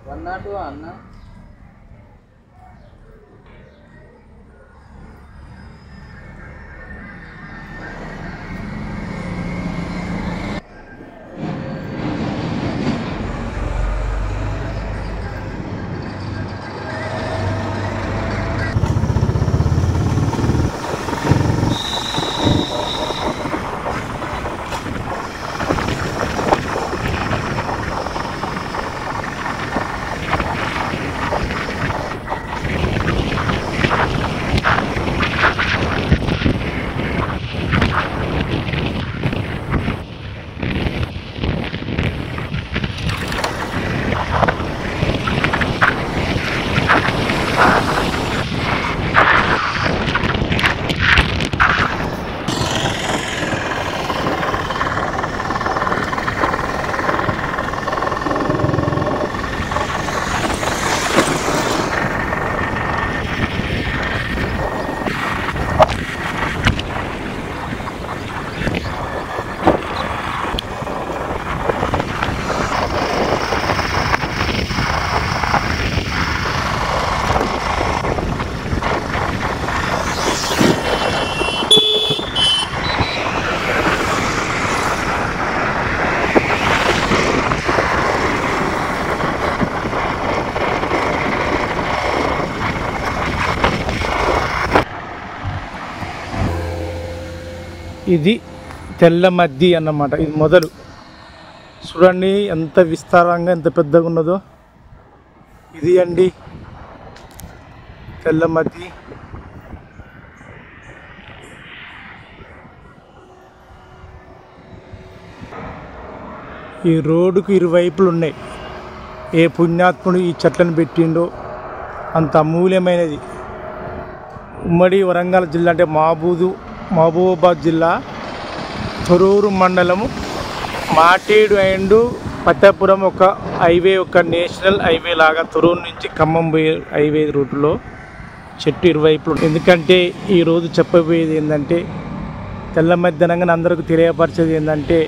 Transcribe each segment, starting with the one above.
102 అన్న. ఇది తెల్ల మద్ది అన్నమాట. ఇది మొదలు చూడండి ఎంత విస్తారంగా ఎంత పెద్దగా ఉన్నదో. ఇది అండి తెల్ల మద్ది. ఈ రోడ్డుకు ఇరువైపులు ఉన్నాయి. ఏ పుణ్యాత్ముడు ఈ చెట్లను పెట్టిండో అంత అమూల్యమైనది. ఉమ్మడి వరంగల్ జిల్లా అంటే మహబూబాబాద్ జిల్లా తొర్రూరు మండలము మాటేడు అండ్ పట్టాపురం ఒక హైవే, ఒక నేషనల్ హైవే లాగా తొర్రూరు నుంచి ఖమ్మం పోయే హైవే రూట్లో చెట్టు ఇరువైపులు. ఎందుకంటే ఈరోజు చెప్పబోయేది ఏంటంటే తెల్ల మధ్యాహ్నంగా అందరికీ తెలియపరిచేది ఏంటంటే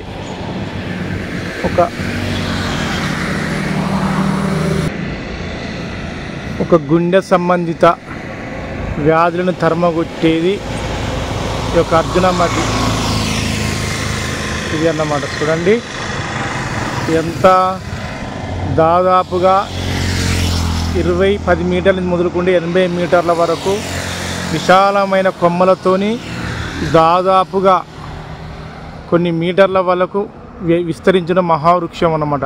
ఒక గుండె సంబంధిత వ్యాధులను తరమగొట్టేది ఈ యొక్క అర్జున మద్ది. ఇది అన్నమాట. చూడండి ఎంత దాదాపుగా 10 మీటర్ల నుంచి మొదలుకుంటే 80 మీటర్ల వరకు విశాలమైన కొమ్మలతోని దాదాపుగా కొన్ని మీటర్ల వరకు విస్తరించిన మహావృక్షం అన్నమాట.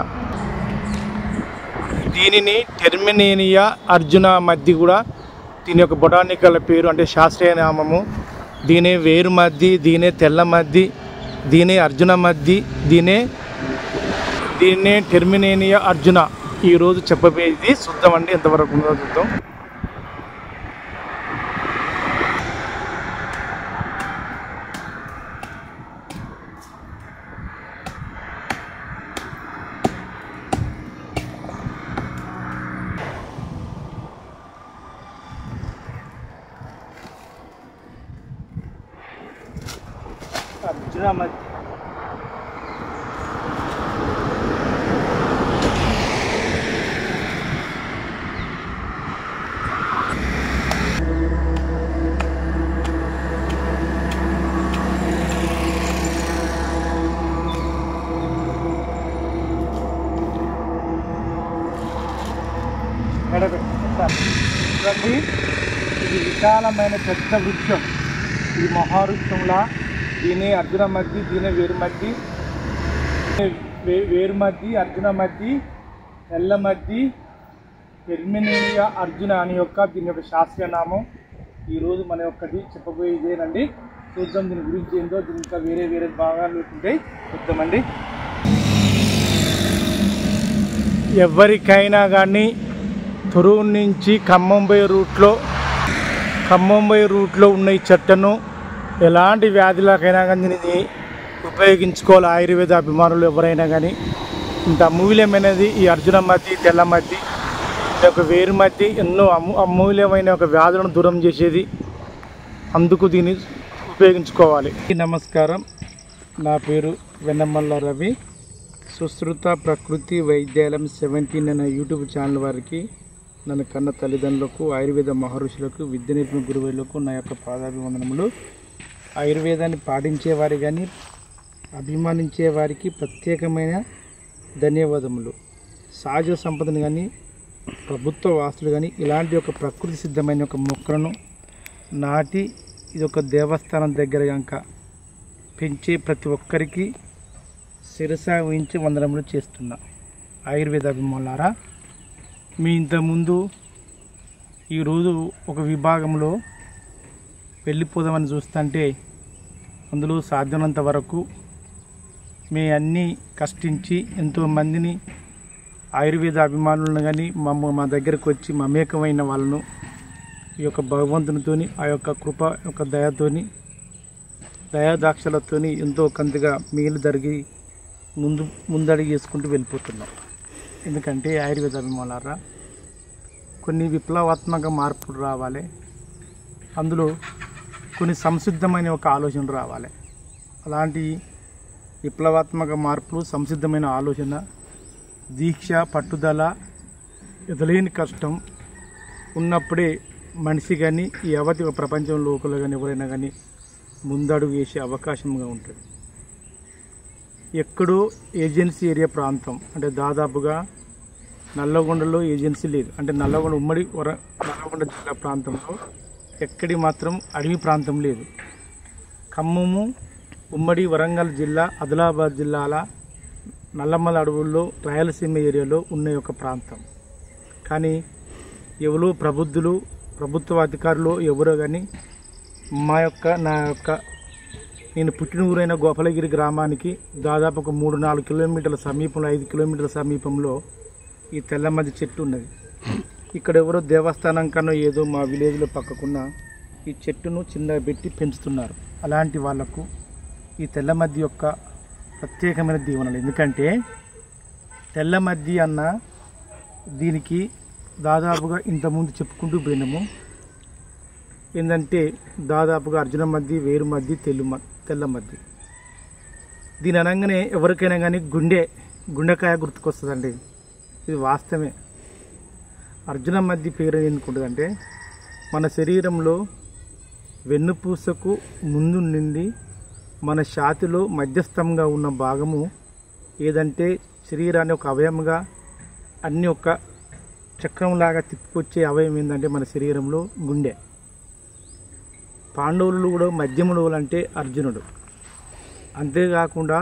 దీనిని టెర్మినేనియా అర్జున మద్ది కూడా దీని యొక్క బొటానికల్ పేరు, అంటే శాస్త్రీయ నామము. దీనే వేరు మద్ది, దీనే తెల్ల మద్ది, దీనే అర్జున మద్ది, దీనే టెర్మినేనియా అర్జున. ఈరోజు చెప్పబోయేది చూద్దామండి ఎంతవరకు ఉందో చూద్దాం. అర్జున మద్ది చూడండి, ఇది విశాలమైన పెద్ద వృక్షం. ఈ మహావృక్షంలా దీనే అర్జున మద్ది, దీనే వేరు మద్ది, అర్జున మద్ది, తెల్ల మద్ది, టెర్మినేనియా అర్జున అని దీని యొక్క శాస్త్రీయ నామం. ఈరోజు మన యొక్కది చెప్పబోయేదేనండి. చూద్దాం దీని గురించి ఏందో. దీని ఇంకా వేరే భాగాలు ఉంటాయి, చూద్దామండి. ఎవరికైనా కానీ తొర్రూరు నుంచి ఖమ్మం పోయే రూట్లో ఉన్న ఈ చెట్టును ఎలాంటి వ్యాధులకైనా కానీ దీన్ని ఉపయోగించుకోవాలి. ఆయుర్వేద అభిమానులు ఎవరైనా కానీ ఇంత అమూల్యమైనది ఈ అర్జున మద్ది, తెల్ల మద్ది, ఒక వేరు మద్ది ఎన్నో అమూల్యమైన ఒక వ్యాధులను దూరం చేసేది. అందుకు దీన్ని ఉపయోగించుకోవాలి. నమస్కారం, నా పేరు వెన్నమల్ల రవి. సుశ్రుత ప్రకృతి వైద్యాలయం 17 అనే యూట్యూబ్ ఛానల్ వారికి, నన్ను కన్న తల్లిదండ్రులకు, ఆయుర్వేద మహర్షులకు, విద్య నేర్పిన గురువులకు నా యొక్క పాదాభివందనములు. ఆయుర్వేదాన్ని పాటించేవారి కానీ అభిమానించే వారికి ప్రత్యేకమైన ధన్యవాదములు. సహజ సంపదను కానీ ప్రభుత్వ వాస్తులు కానీ ఇలాంటి ఒక ప్రకృతి సిద్ధమైన ఒక మొక్కలను నాటి ఇది ఒక దేవస్థానం దగ్గర కనుక పెంచే ప్రతి ఒక్కరికి శిరస వహించి వందనములు చేస్తున్నా. ఆయుర్వేద అభిమానులారా, మీ ఇంతకుముందు ఈరోజు ఒక విభాగంలో వెళ్ళిపోదామని చూస్తుంటే అందులో సాధ్యమైనంత వరకు మీ అన్నీ కష్టించి ఎంతోమందిని ఆయుర్వేద అభిమానులను కానీ మా దగ్గరకు వచ్చి మమేకమైన వాళ్ళను ఈ యొక్క భగవంతునితోని, ఆ యొక్క కృప యొక్క దయతోని, దయాదాక్షలతోని ఎంతో కంతగా మేలు జరిగి ముందడుగు వేసుకుంటూ వెళ్ళిపోతున్నాం. ఎందుకంటే ఆయుర్వేద అభిమానులారా, కొన్ని విప్లవాత్మక మార్పులు రావాలి, అందులో కొన్ని సంసిద్ధమైన ఒక ఆలోచన రావాలి. అలాంటి విప్లవాత్మక మార్పులు, సంసిద్ధమైన ఆలోచన, దీక్ష, పట్టుదల, ఎదలేని కష్టం ఉన్నప్పుడే మనిషి కానీ ఈ అవతి ప్రపంచం లోపల కానీ ఎవరైనా కానీ ముందడుగు వేసే అవకాశంగా ఉంటుంది. ఎక్కడో ఏజెన్సీ ఏరియా ప్రాంతం అంటే దాదాపుగా నల్లగొండలో ఏజెన్సీ లేదు, అంటే నల్లగొండ నల్లగొండ జిల్లా ప్రాంతంలో ఎక్కడి మాత్రం అడవి ప్రాంతం లేదు. ఖమ్మము ఉమ్మడి వరంగల్ జిల్లా, ఆదిలాబాద్ జిల్లాల నల్లమల అడవుల్లో రాయలసీమ ఏరియాలో ఉన్న ఒక ప్రాంతం. కానీ ఎవరో ప్రబుద్ధులు, ప్రభుత్వ అధికారులు ఎవరో కానీ నేను పుట్టిన ఊరైన గోపాలగిరి గ్రామానికి దాదాపు ఒక 3-4 కిలోమీటర్ల సమీపంలో, 5 కిలోమీటర్ల సమీపంలో ఈ తెల్లమద్ది చెట్టు ఉన్నది. ఇక్కడ ఎవరో దేవస్థానం కన్నా ఏదో మా విలేజ్లో పక్కకున్న ఈ చెట్టును చిన్నగా పెట్టి పెంచుతున్నారు. అలాంటి వాళ్లకు ఈ తెల్లమద్ది యొక్క ప్రత్యేకమైన దీవెనలు. ఎందుకంటే తెల్లమద్ది అన్న దీనికి దాదాపుగా ఇంతకుముందు చెప్పుకుంటూ పోయినాము. ఏంటంటే దాదాపుగా అర్జున మద్ది, వేరు మద్ది, తెల్లమద్ది. దీని అనగానే ఎవరికైనా కానీ గుండెకాయ గుర్తుకొస్తుందండి. ఇది వాస్తవమే. అర్జున మద్ది పేరు ఎందుకుంటుందంటే మన శరీరంలో వెన్నుపూసకు ముందు నుండి మన ఛాతిలో మధ్యస్థంగా ఉన్న భాగము ఏదంటే శరీరాన్ని ఒక అవయవంగా అన్ని ఒక చక్రంలాగా తిప్పుకొచ్చే అవయవం ఏంటంటే మన శరీరంలో గుండె. పాండవులు కూడా మధ్యములు అంటే అర్జునుడు. అంతేకాకుండా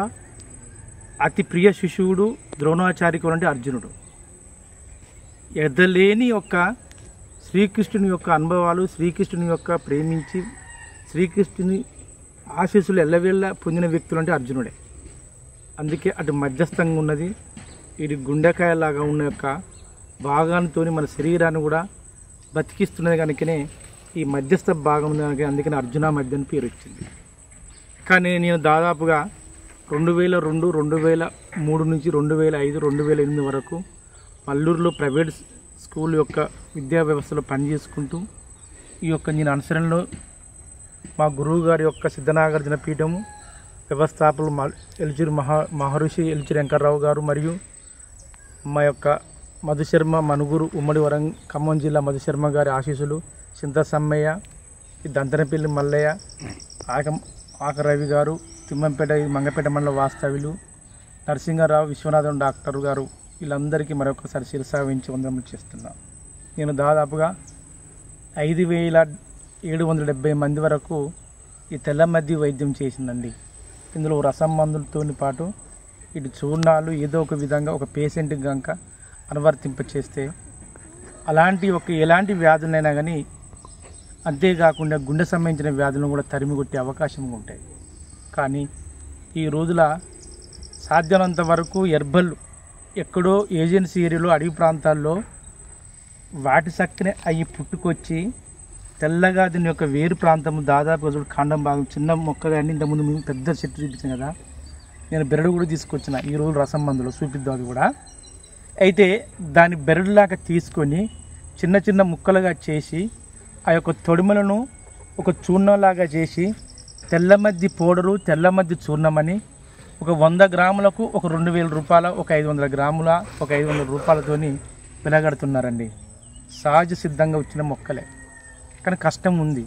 అతి ప్రియ శిశువుడు ద్రోణాచార్యుడు అంటే అర్జునుడు. ఎదలేని యొక్క శ్రీకృష్ణుని యొక్క అనుభవాలు, శ్రీకృష్ణుని యొక్క ప్రేమించి శ్రీకృష్ణుని ఆశీస్సులు ఎల్లవేళ్ళ పొందిన వ్యక్తులు అంటే అర్జునుడే. అందుకే అటు మధ్యస్థంగా ఉన్నది, ఇది గుండెకాయలాగా ఉన్న యొక్క భాగాలతో మన శరీరాన్ని కూడా బతికిస్తున్నది కనుకనే ఈ మధ్యస్థ భాగం ఉంది కనుక అందుకని అర్జున మధ్య అని పేరు వచ్చింది. కానీ నేను దాదాపుగా 2002, 2003 నుంచి 2005, 2008 వరకు పల్లూరులో ప్రైవేట్ స్కూల్ యొక్క విద్యా వ్యవస్థలో పనిచేసుకుంటూ ఈ యొక్క నేను అనుసరణలో మా గురువు గారి యొక్క సిద్ధనాగార్జున పీఠము వ్యవస్థాపకులు ఎల్చూరి మహర్షి ఎల్చూరి వెంకటరావు గారు మరియు మా యొక్క మధుశర్మ మనుగురు ఉమ్మడి ఖమ్మం జిల్లా మధుశర్మ గారి ఆశీస్సులు, చింత సమ్మయ్య, దంతనపల్లి మల్లయ్య, ఆక రవి గారు, తిమ్మంపేట మంగపేట మండల వాస్తవ్యులు, నరసింహారావు, విశ్వనాథం డాక్టర్ గారు, వీళ్ళందరికీ మరొకసారి శిరస వహించి వందనములు చేస్తున్నాను. నేను దాదాపుగా 5,770 మంది వరకు ఈ తెల్లమద్ది వైద్యం చేసిందండి. ఇందులో రసం మందులతో పాటు ఇటు చూర్ణాలు ఏదో ఒక విధంగా ఒక పేషెంట్కి కనుక అనువర్తింప చేస్తే ఎలాంటి వ్యాధులైనా కానీ, అంతేకాకుండా గుండె సంబంధించిన వ్యాధులను కూడా తరిమి కొట్టే అవకాశం ఉంటాయి. కానీ ఈ రోజుల సాధ్యమైనంత వరకు ఎర్బల్ ఎక్కడో ఏజెన్సీ ఏరియాలో అడవి ప్రాంతాల్లో వాటి సక్కనే అవి పుట్టుకొచ్చి తెల్లగా దీని యొక్క వేరు ప్రాంతం దాదాపు కాండం భాగం చిన్న మొక్క కానీ ఇంతకుముందు మేము పెద్ద చెట్టు చూపించాను కదా, నేను బెరడు కూడా తీసుకొచ్చిన ఈరోజు రసం మందులో చూపిద్దాం. అది కూడా అయితే దాని బెరడులాగా తీసుకొని చిన్న చిన్న ముక్కలుగా చేసి ఆ యొక్క తొడిమలను ఒక చూర్ణంలాగా చేసి తెల్లమద్ది పౌడరు, తెల్లమద్ది చూర్ణమని ఒక 100 గ్రాములకు ఒక 2000 రూపాయల, ఒక 500 గ్రాముల ఒక 500 రూపాయలతోని వెలగడుతున్నారండి. సహజ సిద్ధంగా వచ్చిన మొక్కలే, కానీ కష్టం ఉంది.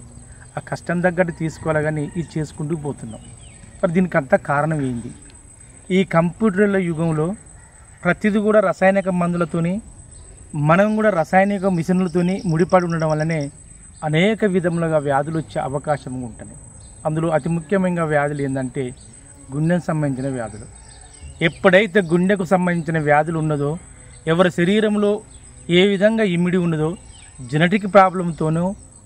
ఆ కష్టం తగ్గట్టు తీసుకోవాలి, కానీ ఇది చేసుకుంటూ పోతున్నాం. మరి దీనికి అంతా కారణం ఏంది? ఈ కంప్యూటర్ల యుగంలో ప్రతిదీ కూడా రసాయనిక మందులతోని, మనం కూడా రసాయనిక మిషన్లతోని ముడిపడి ఉండడం వల్లనే అనేక విధములుగా వ్యాధులు వచ్చే అవకాశం ఉంటుంది. అందులో అతి ముఖ్యమైన వ్యాధులు ఏంటంటే గుండెకు సంబంధించిన వ్యాధులు. ఎప్పుడైతే గుండెకు సంబంధించిన వ్యాధులు ఉన్నదో, ఎవరి శరీరంలో ఏ విధంగా ఇమిడి ఉన్నదో, జెనెటిక్ ప్రాబ్లంతోనూ,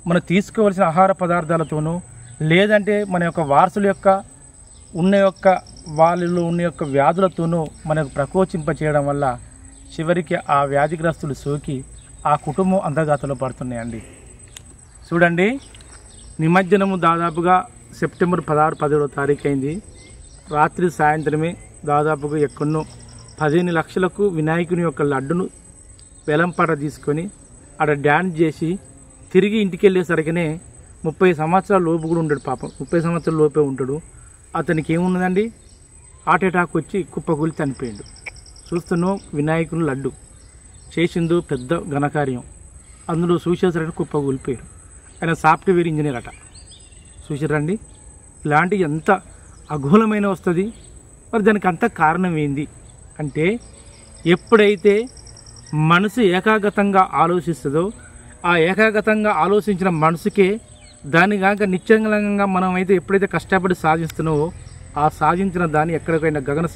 మనం తీసుకోవాల్సిన ఆహార పదార్థాలతోనూ, లేదంటే మన యొక్క వారసుల యొక్క వాళ్ళలో ఉన్న యొక్క వ్యాధులతోనూ మనకు ప్రకోచింప చేయడం వల్ల చివరికి ఆ వ్యాధిగ్రస్తులు సోకి ఆ కుటుంబం అంతర్గతంలో పడుతున్నాయండి. చూడండి, నిమజ్జనము దాదాపుగా సెప్టెంబర్ 16-17వ తారీఖు అయింది. రాత్రి సాయంత్రమే దాదాపుగా ఎక్కడో 15 లక్షలకు వినాయకుని యొక్క లడ్డును వేలంపాట తీసుకొని ఆడ డ్యాన్స్ చేసి తిరిగి ఇంటికి వెళ్ళేసరికినే 30 సంవత్సరాల లోపు కూడా ఉంటాడు. పాపం 30 సంవత్సరాల లోపే ఉంటాడు. అతనికి ఏమున్నదండి, హార్ట్ అటాక్ వచ్చి కుప్పకూలి చనిపోయిండు. చూస్తున్నాం, వినాయకుని లడ్డు చేసిందో పెద్ద ఘనకార్యం, అందులో చూసేసరికి కుప్పకూలిపోయారు. ఆయన సాఫ్ట్వేర్ ఇంజనీర్ అట. చూసారండి, ఇలాంటి ఎంత అఘోలమైన వస్తుంది. మరి దానికి అంత కారణం ఏంది అంటే, ఎప్పుడైతే మనసు ఏకాగ్రతంగా ఆలోచిస్తుందో, ఆ ఏకాగ్రతంగా ఆలోచించిన మనసుకే దాని కాక నిశ్చలంగా మనం అయితే ఎప్పుడైతే కష్టపడి సాధిస్తున్నావో, ఆ సాధించిన దాన్ని ఎక్కడికైనా గగన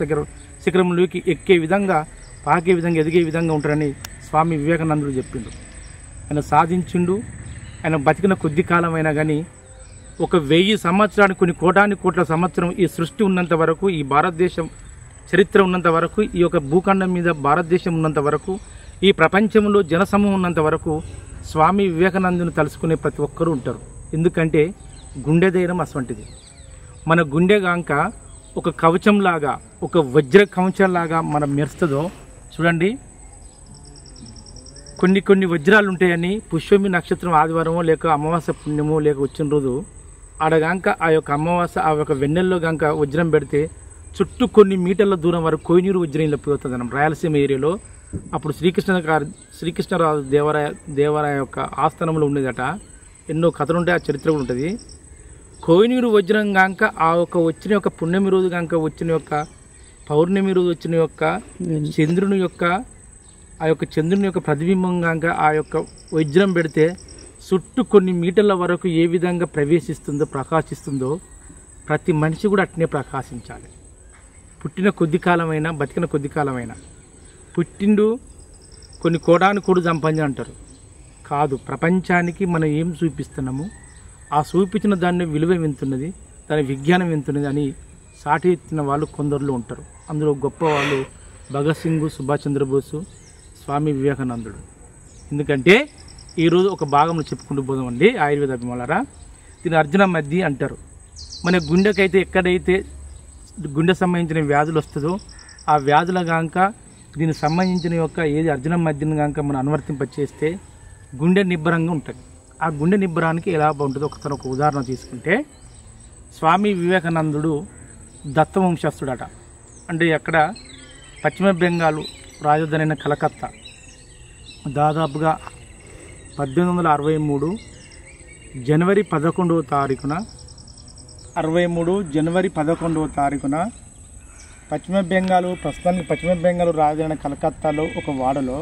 శిఖరంలోకి ఎక్కే విధంగా, పాకే విధంగా, ఎదిగే విధంగా ఉంటారని స్వామి వివేకానందుడు చెప్పిండు. ఆయన సాధించిండు. ఆయన బతికిన కొద్ది కాలమైనా కానీ ఒక 1000 సంవత్సరానికి, కొన్ని కోట్ల సంవత్సరం ఈ సృష్టి ఉన్నంత వరకు, ఈ భారతదేశం చరిత్ర ఉన్నంత వరకు, ఈ యొక్క భూఖండం మీద భారతదేశం ఉన్నంత వరకు, ఈ ప్రపంచంలో జనసమూహం ఉన్నంత వరకు స్వామి వివేకానందుని తలుసుకునే ప్రతి ఒక్కరూ ఉంటారు. ఎందుకంటే గుండె ధైర్యం అటువంటిది. మన గుండె గాంక ఒక కవచంలాగా, ఒక వజ్ర కవచంలాగా మనం మెరుస్తుందో చూడండి. కొన్ని వజ్రాలు ఉంటాయని పుష్యమి నక్షత్రం ఆదివారమో లేక అమావాస్య పుణ్యమో లేక వచ్చిన రోజు ఆడగాక ఆ యొక్క అమావాస్య ఆ యొక్క వెన్నెల్లో గాక వజ్రం పెడితే చుట్టూ కొన్ని మీటర్ల దూరం వరకు కోయినూరు వజ్రం వెళ్ళిపోతుంది అన్నమాట. రాయలసీమ ఏరియాలో అప్పుడు శ్రీకృష్ణరాజు దేవరాయ యొక్క ఆస్థానంలో ఉండేదట. ఎన్నో కథలు ఉంటాయి, ఆ చరిత్ర కూడా ఉంటుంది. కోయినూరు వజ్రం గాక ఆ యొక్క వచ్చిన యొక్క పుణ్యమి రోజు గాక వచ్చిన యొక్క పౌర్ణమి రోజు వచ్చిన యొక్క చంద్రుని యొక్క ప్రతిబింబం గాక ఆ యొక్క వజ్రం పెడితే చుట్టూ కొన్ని మీటర్ల వరకు ఏ విధంగా ప్రవేశిస్తుందో, ప్రకాశిస్తుందో ప్రతి మనిషి కూడా అట్నే ప్రకాశించాలి. పుట్టిన కొద్ది కాలమైనా, బతికిన కొద్ది కాలమైనా, పుట్టిండు కొన్ని కోటాను సంపాదించి అంటారు. కాదు, ప్రపంచానికి మనం ఏం చూపిస్తున్నాము, ఆ చూపించిన దాన్ని విలువ ఎంతున్నది, దాని విజ్ఞానం ఎంతున్నది అని సాటి ఎత్తిన వాళ్ళు కొందరులో ఉంటారు. అందులో గొప్ప వాళ్ళు భగత్ సింగ్, సుభాష్ చంద్రబోసు, స్వామి వివేకానందుడు. ఎందుకంటే ఈరోజు ఒక భాగంలో చెప్పుకుంటూ పోదామండి. ఆయుర్వేద అభిమానులారా, దీని అర్జున మధ్య అంటారు. మన గుండెకైతే ఎక్కడైతే గుండె సంబంధించిన వ్యాధులు వస్తుందో ఆ వ్యాధుల గాక దీనికి సంబంధించిన యొక్క ఏది అర్జున మధ్యను గాక మనం అనువర్తింపచేస్తే గుండె నిబ్బరంగా ఉంటుంది. ఆ గుండె నిబ్బరానికి ఎలా బాగుంటుందో ఒక ఉదాహరణ తీసుకుంటే, స్వామి వివేకానందుడు దత్తవంశస్థుడట. అంటే అక్కడ పశ్చిమ బెంగాల్ రాజధాని అయిన కలకత్తా దాదాపుగా 1863 జనవరి 11వ తారీఖున ప్రస్తుతానికి పశ్చిమ బెంగాల్ రాజధాని కలకత్తాలో ఒక వాడలో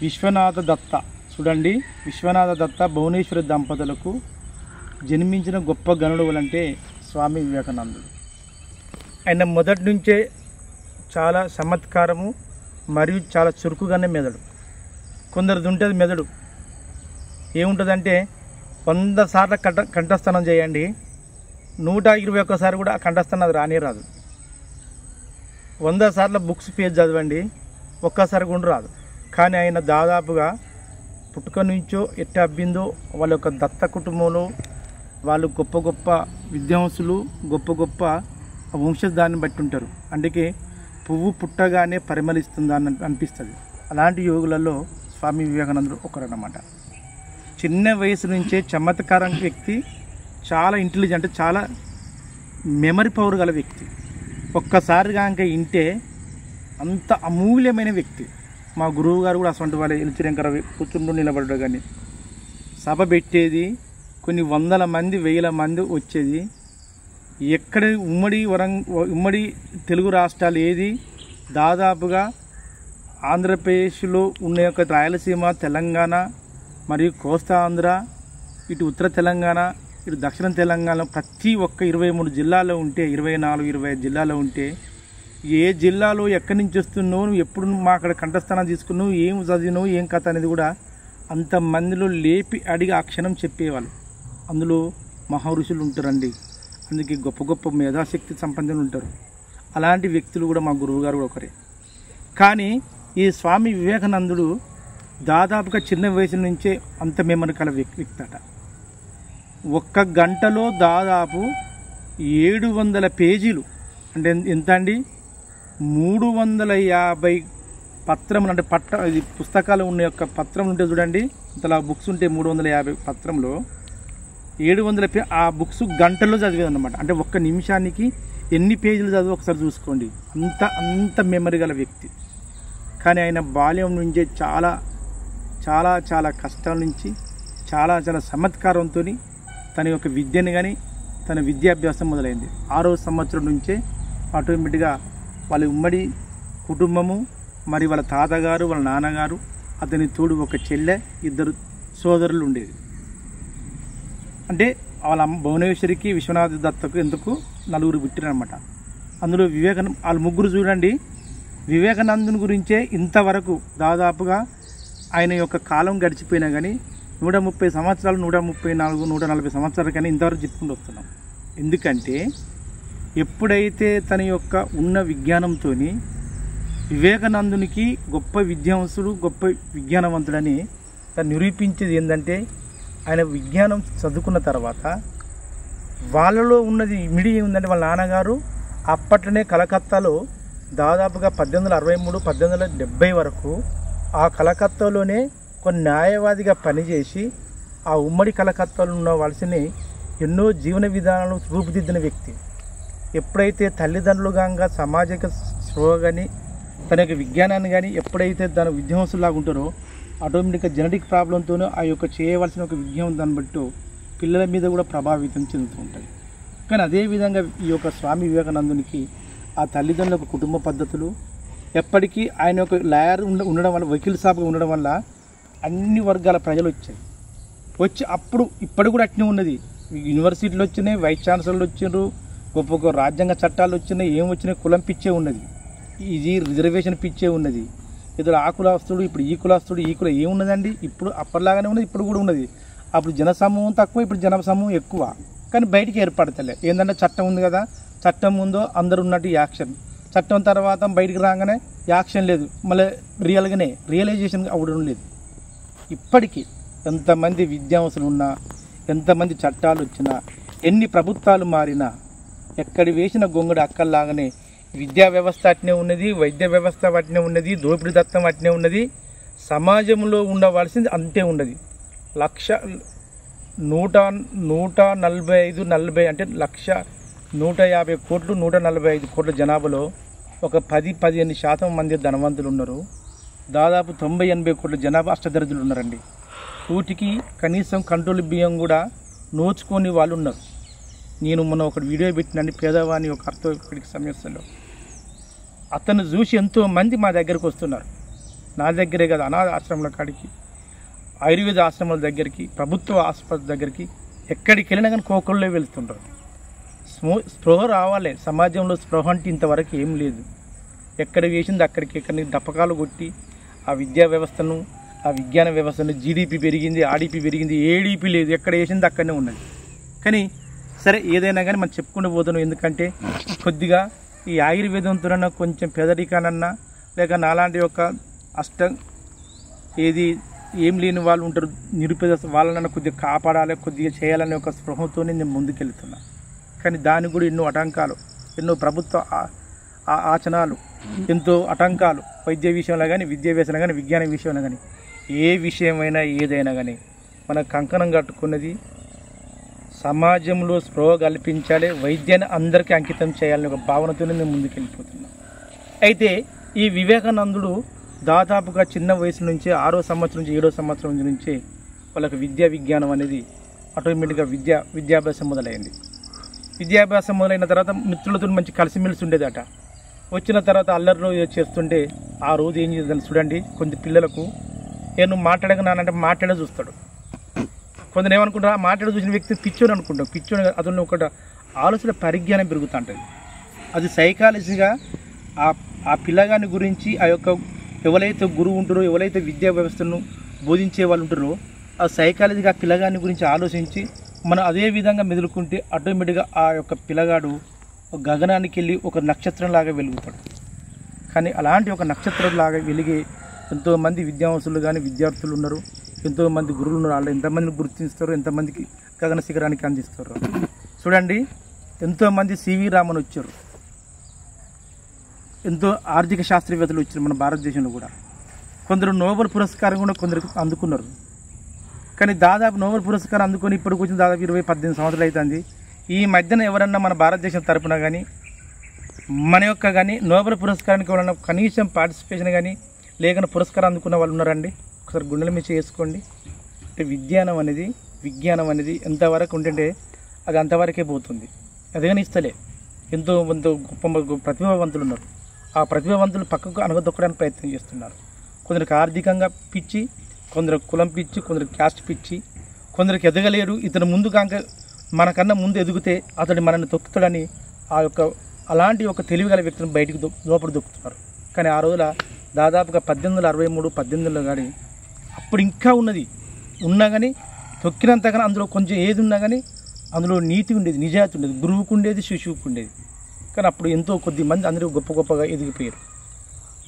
విశ్వనాథ దత్త, చూడండి, విశ్వనాథ దత్త భువనేశ్వరి దంపతులకు జన్మించిన గొప్ప గనుడు అంటే స్వామి వివేకానందుడు. ఆయన మొదటి నుంచే చాలా చమత్కారము మరియు చాలా చురుకుగానే మెదడు. కొందరిది ఉంటుంది మెదడు ఏముంటుందంటే 100 సార్లు కంఠస్థనం చేయండి, 121 సారి కూడా ఆ కంఠస్థనం అది రానే రాదు. 100 సార్లు బుక్స్ పేజ్ చదవండి, ఒక్కసారి కూడా రాదు. కానీ ఆయన దాదాపుగా పుట్టుక నుంచో ఎట్ట అబ్బిందో వాళ్ళ యొక్క దత్త కుటుంబంలో వాళ్ళు గొప్ప గొప్ప విద్వాంసులు, గొప్ప గొప్ప వంశధాన్ని బట్టి ఉంటారు. అందుకే పువ్వు పుట్టగానే పరిమళిస్తుందని అనిపిస్తుంది. అలాంటి యోగులలో స్వామి వివేకానందుడు ఒకరన్నమాట. చిన్న వయసు నుంచే చమత్కారం వ్యక్తి, చాలా ఇంటెలిజెంట్, చాలా మెమరీ పవర్ గల వ్యక్తి. ఒక్కసారి కనుక వింటే అంత అమూల్యమైన వ్యక్తి. మా గురువు గారు కూడా అటువంటి వాళ్ళు ఎలిచిరంకర కూర్చుంటూ నిలబడ్డాడు. కానీ సభ పెట్టేది కొన్ని వందల మంది, వేల మంది వచ్చేది. ఎక్కడ ఉమ్మడి తెలుగు రాష్ట్రాలు ఏది దాదాపుగా ఆంధ్రప్రదేశ్లో ఉన్న యొక్క రాయలసీమ, తెలంగాణ మరియు కోస్తా ఆంధ్ర, ఇటు ఉత్తర తెలంగాణ, ఇటు దక్షిణ తెలంగాణ ప్రతి ఒక్క 23 జిల్లాలో ఉంటే, 24, 25 జిల్లాలో ఉంటే, ఏ జిల్లాలో ఎక్కడి నుంచి వస్తున్నావు, నువ్వు ఎప్పుడు మా అక్కడ కంఠస్థానం తీసుకున్నావు, ఏం చదివినావు, ఏం కథ అనేది కూడా అంతమందిలో లేపి అడిగి ఆ క్షణం చెప్పేవాళ్ళు. అందులో మహర్షులు ఉంటారండి. అందుకే గొప్ప గొప్ప మేధాశక్తి సంపన్నులు ఉంటారు. అలాంటి వ్యక్తులు కూడా మా గురువు గారు కూడా ఒకరే. కానీ ఈ స్వామి వివేకానందుడు దాదాపుగా చిన్న వయసు నుంచే అంత మెమరీ కల వ్యక్తి అట. ఒక్క గంటలో దాదాపు 700 పేజీలు అంటే ఎంత అండి, 350 పత్రములు అంటే ఇది పుస్తకాలు ఉన్న యొక్క పత్రం ఉంటే చూడండి, ఇంతలా బుక్స్ ఉంటే 350 పత్రంలో 700 ఆ బుక్స్ గంటల్లో చదివేదన్నమాట. అంటే ఒక్క నిమిషానికి ఎన్ని పేజీలు చదివి ఒకసారి చూసుకోండి. అంత మెమరీ గల వ్యక్తి. కానీ ఆయన బాల్యం నుంచే చాలా చాలా చాలా కష్టాల నుంచి చాలా చాలా చమత్కారంతో తన యొక్క విద్యను కానీ తన విద్యాభ్యాసం మొదలైంది. 6వ సంవత్సరం నుంచే ఆటోమేటిక్గా వాళ్ళ ఉమ్మడి కుటుంబము, మరి వాళ్ళ తాతగారు, వాళ్ళ నాన్నగారు, అతని తోడు ఒక చెల్లె, 2 సోదరులు ఉండేది. అంటే వాళ్ళ భువనేశ్వరికి, విశ్వనాథ దత్తకు ఎందుకు 4 పుట్టిరనమాట. అందులో వాళ్ళ ముగ్గురు చూడండి, వివేకానందుని గురించే ఇంతవరకు దాదాపుగా ఆయన యొక్క కాలం గడిచిపోయినా కానీ 130 సంవత్సరాలు, 134, 140 సంవత్సరాలు కానీ ఇంతవరకు చెప్పుకుంటూ వస్తున్నాం. ఎందుకంటే ఎప్పుడైతే తన యొక్క ఉన్న విజ్ఞానంతో వివేకానందునికి గొప్ప విద్యావంతుడు, గొప్ప విజ్ఞానవంతుడని తను నిరూపించేది ఏంటంటే, ఆయన విజ్ఞానం చదువుకున్న తర్వాత వాళ్ళలో ఉన్నది ఇమిడి ఉందంటే, వాళ్ళ నాన్నగారు అప్పట్లోనే కలకత్తాలో దాదాపుగా 1863, 1870 వరకు ఆ కలకత్తాలోనే కొన్ని న్యాయవాదిగా పనిచేసి ఆ ఉమ్మడి కలకత్తాలో ఉన్న వలసని ఎన్నో జీవన విధానాలు రూపుదిద్దిన వ్యక్తి. ఎప్పుడైతే తల్లిదండ్రులుగా సామాజిక స్పృహ కానీ తన యొక్క విజ్ఞానాన్ని కానీ ఎప్పుడైతే తన విద్యావంతులాగా ఉంటారో ఆటోమేటిక్గా జెనెటిక్ ప్రాబ్లంతోనూ ఆ యొక్క చేయవలసిన ఒక విజ్ఞానం దాన్ని బట్టి పిల్లల మీద కూడా ప్రభావితం చెందుతూ ఉంటుంది. కానీ అదేవిధంగా ఈ యొక్క స్వామి వివేకానందునికి ఆ తల్లిదండ్రుల కుటుంబ పద్ధతులు ఎప్పటికీ ఆయన యొక్క లాయర్ ఉండడం వల్ల, వకీల్ సాబ్గా ఉండడం వల్ల అన్ని వర్గాల ప్రజలు వచ్చి అప్పుడు ఇప్పటి కూడా అట్నే ఉన్నది. యూనివర్సిటీలు వచ్చినాయి, వైస్ ఛాన్సలర్లు వచ్చినారు, గొప్ప గొప్ప రాజ్యాంగ చట్టాలు వచ్చినాయి, ఏం వచ్చినాయి, కులం పిచ్చే ఉన్నది, ఇది రిజర్వేషన్ పిచ్చే ఉన్నది. ఏదో ఆ కులస్తుడు ఇప్పుడు ఈ కులస్తుడు, ఈ కులం ఏమున్నదండి, ఇప్పుడు అప్పటిలాగానే ఉన్నది, ఇప్పుడు కూడా ఉన్నది. అప్పుడు జనసమూహం తక్కువ, ఇప్పుడు జనసమూహం ఎక్కువ. కానీ బయటికి ఏర్పడతలే. ఏంటంటే చట్టం ఉంది కదా, చట్టం ముందో అందరు ఉన్నట్టు యాక్షన్, చట్టం తర్వాత బయటికి రాగానే యాక్షన్ లేదు, మళ్ళీ రియల్గానే రియలైజేషన్ అవ్వడం లేదు. ఇప్పటికీ ఎంతమంది విద్యావంతులు ఉన్నా, ఎంతమంది చట్టాలు వచ్చినా, ఎన్ని ప్రభుత్వాలు మారినా, ఎక్కడి వేసిన గొంగడు అక్కల్లాగానే విద్యా వ్యవస్థ అట్నే ఉన్నది, వైద్య వ్యవస్థ అట్నే ఉన్నది, దోపిడీ దత్తం అట్నే ఉన్నది, సమాజంలో ఉండవలసింది అంతే ఉన్నది. 145 అంటే 150 కోట్లు, 145 కోట్ల జనాభాలో ఒక 10-15% మంది ధనవంతులు ఉన్నారు. దాదాపు 90-80 కోట్ల జనాభా అష్టదరిద్రులు ఉన్నారండి. వీటికి కనీసం కంట్రోల్ బియ్యం కూడా నోచుకొని వాళ్ళు ఉన్నారు. నేను మొన్న ఒక వీడియో పెట్టినండి, పేదవాని ఒక అర్థోపెడిక్ సమస్యలో అతను చూసి ఎంతోమంది మా దగ్గరకు వస్తున్నారు. నా దగ్గరే కదా, అనాథ ఆశ్రమాల కాడికి, ఆయుర్వేద ఆశ్రమాల దగ్గరికి, ప్రభుత్వ ఆసుపత్రి దగ్గరికి, ఎక్కడికి వెళ్ళినా కానీ కోకళ్ళలో వెళ్తుంటారు. స్పృహ రావాలి సమాజంలో. స్పృహ అంటే ఇంతవరకు ఏం లేదు. ఎక్కడ వేసింది అక్కడికి దప్పకాలు కొట్టి ఆ విద్యా వ్యవస్థను, ఆ విజ్ఞాన వ్యవస్థను, జీడిపి పెరిగింది, ఆర్డిపి పెరిగింది, ఏడిపి లేదు, ఎక్కడ వేసింది అక్కడనే ఉన్నది. కానీ సరే ఏదైనా కానీ మనం చెప్పుకుంటూ పోతున్నాం. ఎందుకంటే కొద్దిగా ఈ ఆయుర్వేదంతోనన్నా కొంచెం పేదరికానన్నా, లేక నాలాంటి ఒక ఏం లేని వాళ్ళు ఉంటారు, నిరుపేద వాళ్ళనన్నా కొద్దిగా కాపాడాలి, కొద్దిగా చేయాలనే ఒక స్పృహతోనే నేను ముందుకెళ్తున్నా. కానీ దానికి కూడా ఎన్నో ఆటంకాలు, ఎన్నో ప్రభుత్వ ఆచనాలు, ఎంతో ఆటంకాలు, వైద్య విషయంలో కానీ, విద్యా విషయంలో కానీ, విజ్ఞాన విషయంలో కానీ, ఏ విషయమైనా ఏదైనా కానీ మన కంకణం కట్టుకున్నది సమాజంలో స్పృహ కల్పించాలి, వైద్యాన్ని అందరికీ అంకితం చేయాలని ఒక భావనతోనే మేము ముందుకెళ్ళిపోతున్నాం. అయితే ఈ వివేకానందుడు దాదాపుగా చిన్న వయసు నుంచి 6వ సంవత్సరం నుంచి 7వ సంవత్సరం నుంచి వాళ్ళకి విజ్ఞానం అనేది ఆటోమేటిక్గా విద్యాభ్యాసం మొదలైంది. విద్యాభ్యాసం మొదలైన తర్వాత మిత్రులతో మంచి కలిసిమెలిసి ఉండేదట. వచ్చిన తర్వాత అల్లరిలో చేస్తుంటే ఆ రోజు ఏం చేద్దాం చూడండి, కొంత పిల్లలకు నేను మాట్లాడగనానంటే మాట్లాడే చూస్తాడు. కొందరు ఏమనుకుంటారు, ఆ మాట్లాడి చూసిన వ్యక్తి పిచ్చోని అనుకుంటాం. పిచ్చోని అతను ఒక ఆలోచన పరిజ్ఞానం పెరుగుతూ ఉంటుంది. అది సైకాలజీగా ఆ పిల్లగాని గురించి ఆ యొక్క ఎవరైతే గురువు ఉంటారో, ఎవరైతే విద్యా వ్యవస్థను బోధించే వాళ్ళు ఉంటారో, ఆ సైకాలజీగా ఆ పిల్లగాని గురించి ఆలోచించి మనం అదే విధంగా మెదులుకుంటే ఆటోమేటిక్గా ఆ యొక్క పిల్లగాడు గగనానికి వెళ్ళి ఒక నక్షత్రంలాగా వెలుగుతాడు. కానీ అలాంటి ఒక నక్షత్రంలాగా వెలిగే ఎంతోమంది విద్యావంతులు కానీ విద్యార్థులు ఉన్నారు, ఎంతోమంది గురువులు ఉన్నారు. వాళ్ళు ఎంతమందిని గుర్తిస్తారు, ఎంతమందికి గగన శిఖరానికి అందిస్తారు. చూడండి, ఎంతోమంది సివి రామన్ వచ్చారు, ఎంతో ఆర్థిక శాస్త్రవేత్తలు వచ్చారు మన భారతదేశంలో కూడా. కొందరు నోబెల్ పురస్కారం కూడా కొందరికి అందుకున్నారు. కానీ దాదాపు నోబెల్ పురస్కారం అందుకొని ఇప్పటికి వచ్చిన దాదాపు 18 సంవత్సరాలు అవుతుంది. ఈ మధ్యన ఎవరన్నా మన భారతదేశం తరపున కానీ మన యొక్క కానీ నోబెల్ పురస్కారానికి ఎవరన్నా కనీసం పార్టిసిపేషన్ కానీ లేకుండా పురస్కారం అందుకున్న వాళ్ళు ఉన్నారండి? ఒకసారి గుండెల మీద చేసుకోండి. అంటే విజ్ఞానం అనేది ఎంతవరకు ఉంటుంటే అది అంతవరకే పోతుంది. అదేగాని ఇస్తలే. ఎంతో గొప్ప ప్రతిభావంతులు ఉన్నారు. ఆ ప్రతిభావంతులు పక్కకు అనగదొక్కడానికి ప్రయత్నం చేస్తున్నారు. కొందరికి ఆర్థికంగా పిచ్చి, కొందరు కులం పిచ్చి, కొందరు క్యాస్ట్ పిచ్చి, కొందరికి ఎదగలేరు, ఇతను ముందు కాక మనకన్నా ముందు ఎదిగితే అతడు మనల్ని తొక్కుతాడని ఆ యొక్క అలాంటి ఒక తెలివిగల వ్యక్తిని బయటికి లోపల దొక్కుతున్నారు. కానీ ఆ రోజుల దాదాపుగా 1863, 1800 కానీ అప్పుడు ఇంకా ఉన్నా కానీ తొక్కినంతగానే అందులో కొంచెం ఏది ఉన్నా కానీ అందులో నీతి ఉండేది, నిజాయితీ ఉండేది, గురువుకు ఉండేది, శిశువుకు ఉండేది. కానీ అప్పుడు ఎంతో కొద్ది మంది అందరూ గొప్పగా ఎదిగిపోయారు.